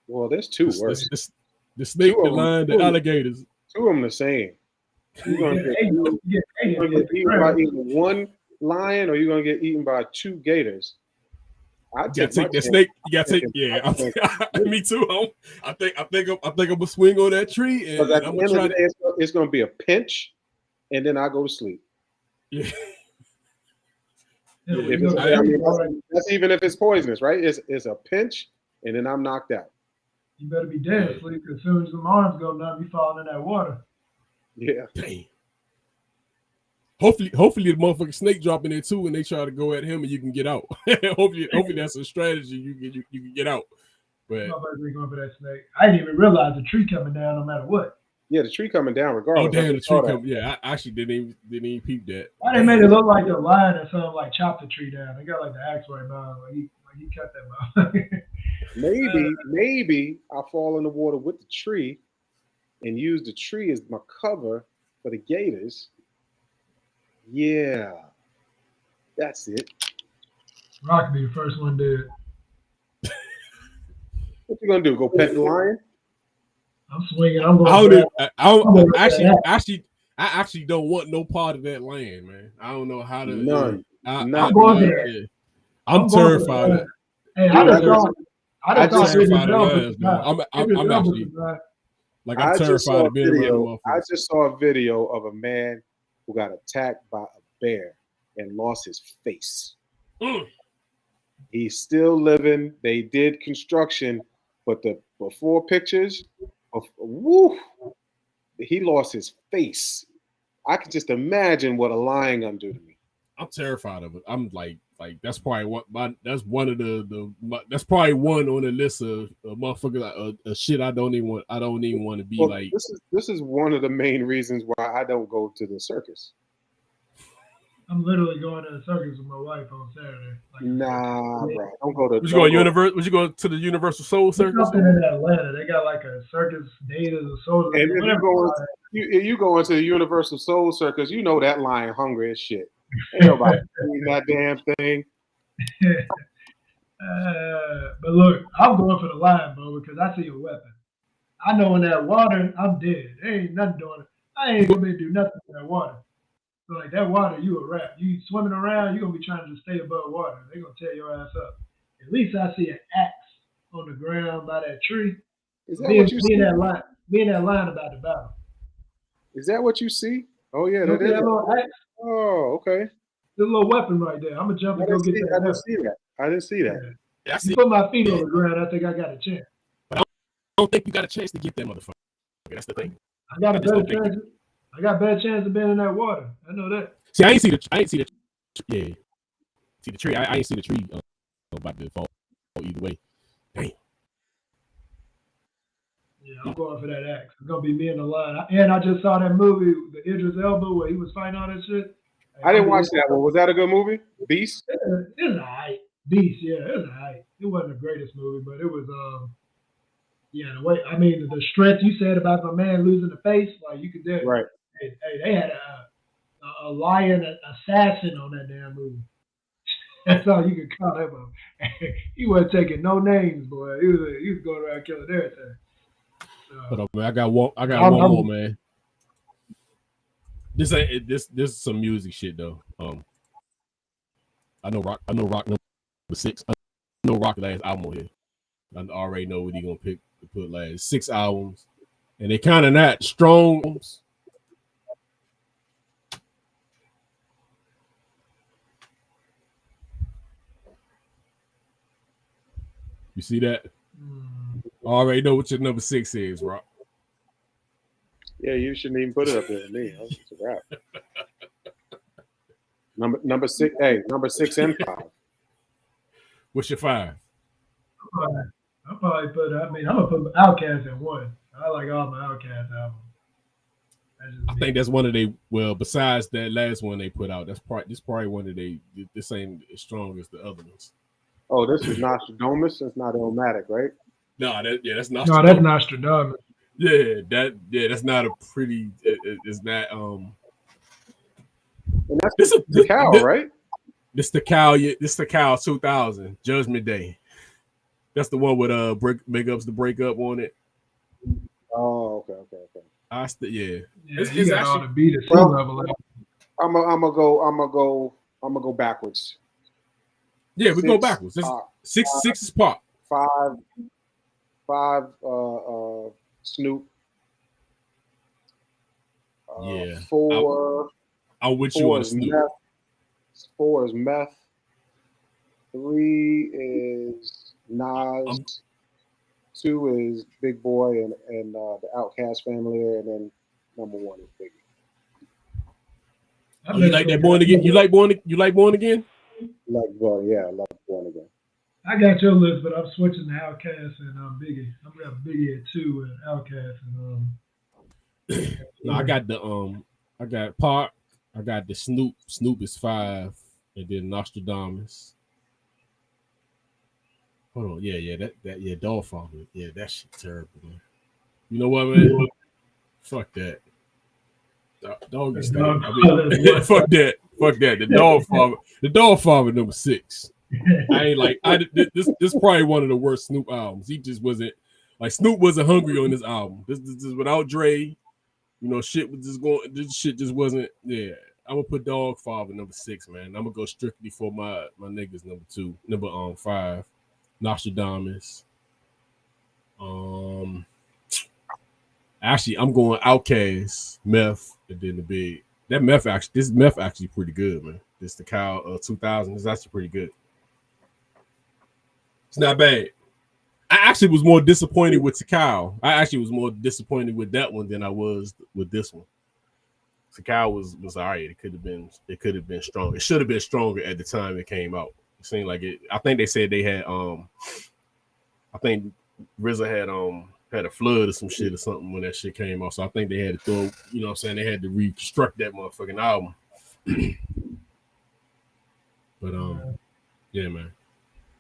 Well, there's two worst. The snake, the lion, the alligators. Two of them the same. You're gonna get eaten by either one lion, or you're gonna get eaten by two gators. You gotta take that snake. You gotta take. Yeah, me too. I think I'm gonna swing on that tree, and at I'm the end gonna of the day, it's gonna be a pinch, and then I go to sleep. Yeah. That's even if it's poisonous, right? It's a pinch, and then I'm knocked out. You better be dead asleep, because as soon as the arms go numb, you falling in that water. Yeah. Dang. Hopefully the motherfucking snake drop in there too, and they try to go at him, and you can get out. hopefully that's a strategy. You can get out. But going for that snake. I didn't even realize the tree coming down no matter what. Yeah, the tree coming down regardless. Oh damn, the tree coming. Yeah, I actually didn't even peep that. Why they made it look like the lion or something, like chopped the tree down? They got like the axe right now, like he cut that mouth. Maybe I'll fall in the water with the tree and use the tree as my cover for the gators. Yeah, that's it. Rock be the first one dead. What you gonna do? Go pet the lion? I'm swinging. I'm going. I actually don't want no part of that land, man. I don't know how to. None. I'm going there. Yeah. I'm terrified. Hey, I just terrified of I'm actually like I'm terrified of being around. I just saw a video of a man who got attacked by a bear and lost his face. He's still living. They did construction, but the before pictures of he lost his face. I can just imagine what a lion gonna do to me. I'm terrified of it. I'm like that's probably that's one of that's probably one on the list of motherfuckers a shit I don't even want to be like. This is one of the main reasons why I don't go to the circus. I'm literally going to the circus with my wife on Saturday. Nah, bro, don't go to. Would you go to the Universal Soul Circus? Something in Atlanta. They got like a circus days or soul. And you go into the Universal Soul Circus, you know that lion hungry as shit. Ain't nobody eating that damn thing. But look, I'm going for the lion, bro, because I see a weapon. I know in that water, I'm dead. There ain't nothing doing it. I ain't gonna be able to do nothing in that water. So like that water, you a wrap. You swimming around, you're gonna be trying to stay above water. They're gonna tear your ass up. At least I see an axe on the ground by that tree. Is that what you see? Me and that line about the battle. Is that what you see? Oh yeah, that is. Little axe? Oh, okay. There's a little weapon right there. I'm gonna jump and go get that. I didn't see that. Yeah. You put my feet on the ground, I think I got a chance. But I don't think you got a chance to get that motherfucker. That's the thing. I got a better chance of being in that water. I know that. See, I ain't see the yeah. See the tree. I ain't see the tree about to fall either way. Damn. Yeah, I'm going for that axe. It's gonna be me in the line. And I just saw that movie, the Idris Elba, where he was fighting all that shit. I didn't watch that one. Was that a good movie? Beast? It was alright. Beast, yeah, it was alright. It wasn't the greatest movie, but it was the way the strength you said about my man losing the face, like you could do it. Right. Hey, they had a lion assassin on that damn movie. That's all you could call him up. He wasn't taking no names, boy. He was going around killing everything. Hold on, man. I got one more, man. This is some music shit though. I know Rock number 6. I know Rock last album on here. I already know what he gonna pick to put last 6 albums, and they kind of not strong. You see that? I already know what your number 6 is, Rock. Yeah, you shouldn't even put it up there to me. It's a wrap. Number 6. Hey, number 6 and 5. What's your 5? I'll probably put. I mean, I'm gonna put Outkast at 1. I like all my Outkast albums. I think that's one of they. Well, besides that last one they put out, this probably one of they. This ain't as strong as the other ones. Oh, this is Nostradamus. It's not Illmatic, right? No, that's Nostradamus. No, that's Nostradamus. That's not a pretty. It's not. And that's the cow, right? This the cow. This the cow 2000 Judgment Day. That's the one with Big Ups to Break Up on it. Oh, okay. Yeah, It's you got actually, all the beat at sea level. I'm gonna go backwards. Yeah, we go backwards. Six is Pop. 5 Snoop. 4. I'm with you on Snoop. 4 is Meth. 3 is Nas. 2 is Big Boy and the Outkast family, and then number 1 is Biggie. Oh, you like that Born Again? You like Born Again? Like Born, yeah, I love Born Again. I got your list, but I'm switching to Outkast and Biggie. I'm gonna have Biggie at 2 and Outkast and No, I got Park. I got the Snoop. Snoop is 5, and then Nostradamus. Hold on, that Dog Father. Yeah, that shit terrible, man. You know what, man? Fuck that. Doggy style. Fuck that. The Dog Father number 6. I ain't like this probably one of the worst Snoop albums. He just wasn't like Snoop wasn't hungry on this album. This without Dre, shit was just going. This shit just wasn't. Yeah, I'm gonna put Dog Father number 6, man. I'm gonna go strictly for my niggas number 2, number 5, Nostradamus. Actually, I'm going Outkast, Meth, and then the Big. This Meth actually pretty good, man. This the Cow 2000 is actually pretty good. It's not bad. I actually was more disappointed with Takao. I actually was more disappointed with that one than I was with this one. Takao was all right. It could have been strong. It should have been stronger at the time it came out. It seemed like it. I think they said they had I think RZA had a flood or some shit or something when that shit came out. So I think they had to throw, they had to reconstruct that motherfucking album. But yeah, man.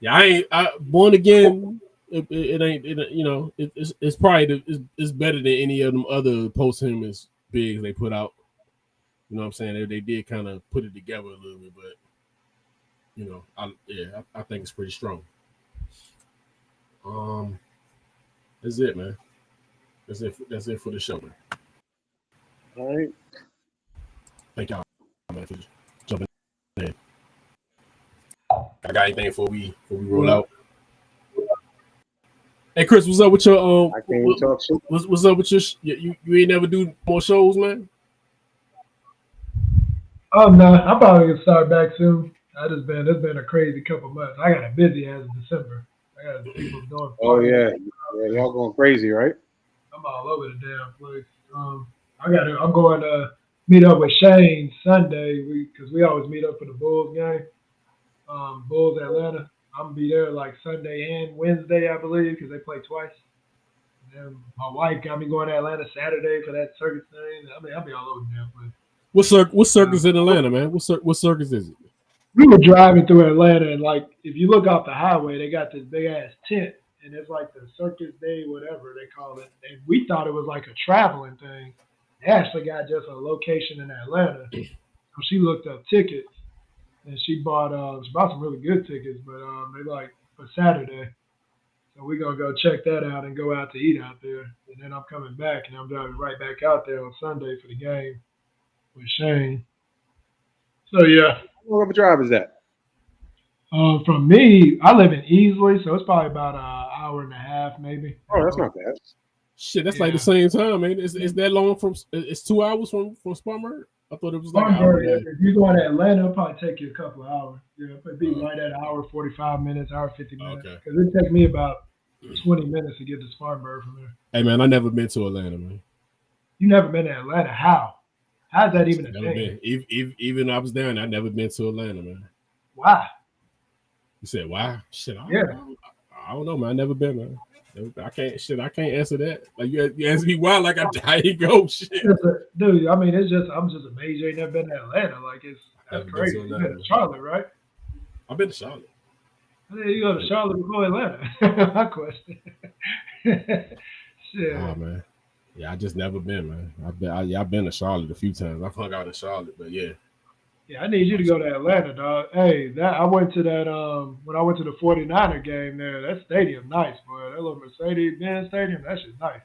Yeah, Born Again. It ain't. It's probably it's better than any of them other posthumous bigs they put out. You know what I'm saying? They did kind of put it together a little bit, but I think it's pretty strong. That's it, man. That's it for the show, man. All right. Thank y'all, man, for jumping in. I got anything before we roll out? Hey, Chris, what's up with your I can't talk shit. What's up with your you ain't never do more shows, man? Oh no, I'm probably gonna start back soon. It's been a crazy couple months. I got it busy as of December. I got people doing. Oh yeah, y'all going crazy, right? I'm all over the damn place. I'm going to meet up with Shane Sunday because we always meet up for the Bulls game. Bulls Atlanta. I'm gonna be there like Sunday and Wednesday, I believe, because they play twice. And then my wife got me going to Atlanta Saturday for that circus thing. I mean, I'll be all over the damn place. What circus in Atlanta, man? What circus is it? We were driving through Atlanta, and like if you look off the highway, they got this big ass tent, and it's like the Circus Day, whatever they call it. And we thought it was like a traveling thing. They actually got just a location in Atlanta. So she looked up tickets, and she bought some really good tickets, but they like for Saturday. So we're gonna go check that out and go out to eat out there. And then I'm coming back, and I'm driving right back out there on Sunday for the game with Shane. So yeah. How long of a drive is that? From me, I live in Easley, so it's probably about an hour and a half, maybe. Oh, that's not bad. Shit, that's like the same time, man. Is that long from? It's 2 hours from Spartanburg. I thought it was like Spartanburg. If you go to Atlanta, it'll probably take you a couple of hours. Yeah, it'll be right at an hour 45 minutes, hour 50 minutes. Okay. Because it takes me about 20 minutes to get to Spartanburg from there. Hey man, I never been to Atlanta, man. You never been to Atlanta? How? How's that even a Never thing? been. Even I was down, I never been to Atlanta, man. Why? You said why? Shit, Yeah. I don't know, man. I never been, man. I can't answer that. Like you ask me why, like I ain't go. Shit. Dude, I mean, I'm just amazed you ain't never been to Atlanta. Like that's crazy. You've been to Charlotte, right? I've been to Charlotte. You go to Charlotte before Atlanta. My question. Shit. Oh man. Yeah, I just never been, man. I've been to Charlotte a few times. I've hung out in Charlotte, but yeah. Yeah, I need you to go to Atlanta, dog. Hey, I went to that when I went to the 49er game there. That stadium nice, boy. That little Mercedes-Benz stadium, that shit's nice.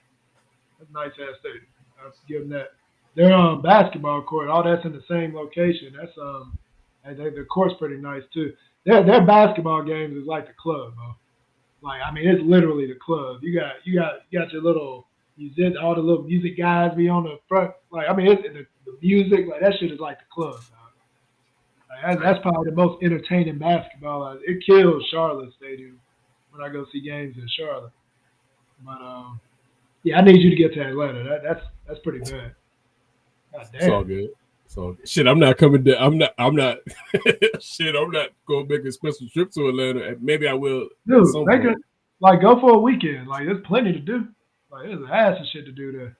That's a nice ass stadium. I have to give them that. Their basketball court, all that's in the same location. That's the court's pretty nice too. Their basketball games is like the club, bro. Like, I mean, it's literally the club. You got your little music, all the little music guys be on the front. Like, I mean, it's the music, like that shit is like the club, dog. Like, that's probably the most entertaining basketball. It kills Charlotte Stadium when I go see games in Charlotte. But yeah, I need you to get to Atlanta. That's pretty bad. God damn. It's all good. So shit, I'm not coming there. I'm not shit, I'm not gonna make a special trip to Atlanta. Maybe I will. Dude, go for a weekend. Like, there's plenty to do. Like, there's an ass of shit to do there.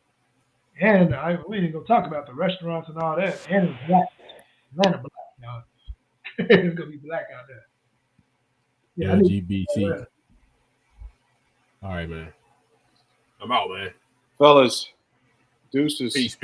And we ain't gonna talk about the restaurants and all that. And it's black. Atlanta black, y'all. It's gonna be black out there. Yeah, LGBT. All right, man. I'm out, man. Fellas, deuces. Peace.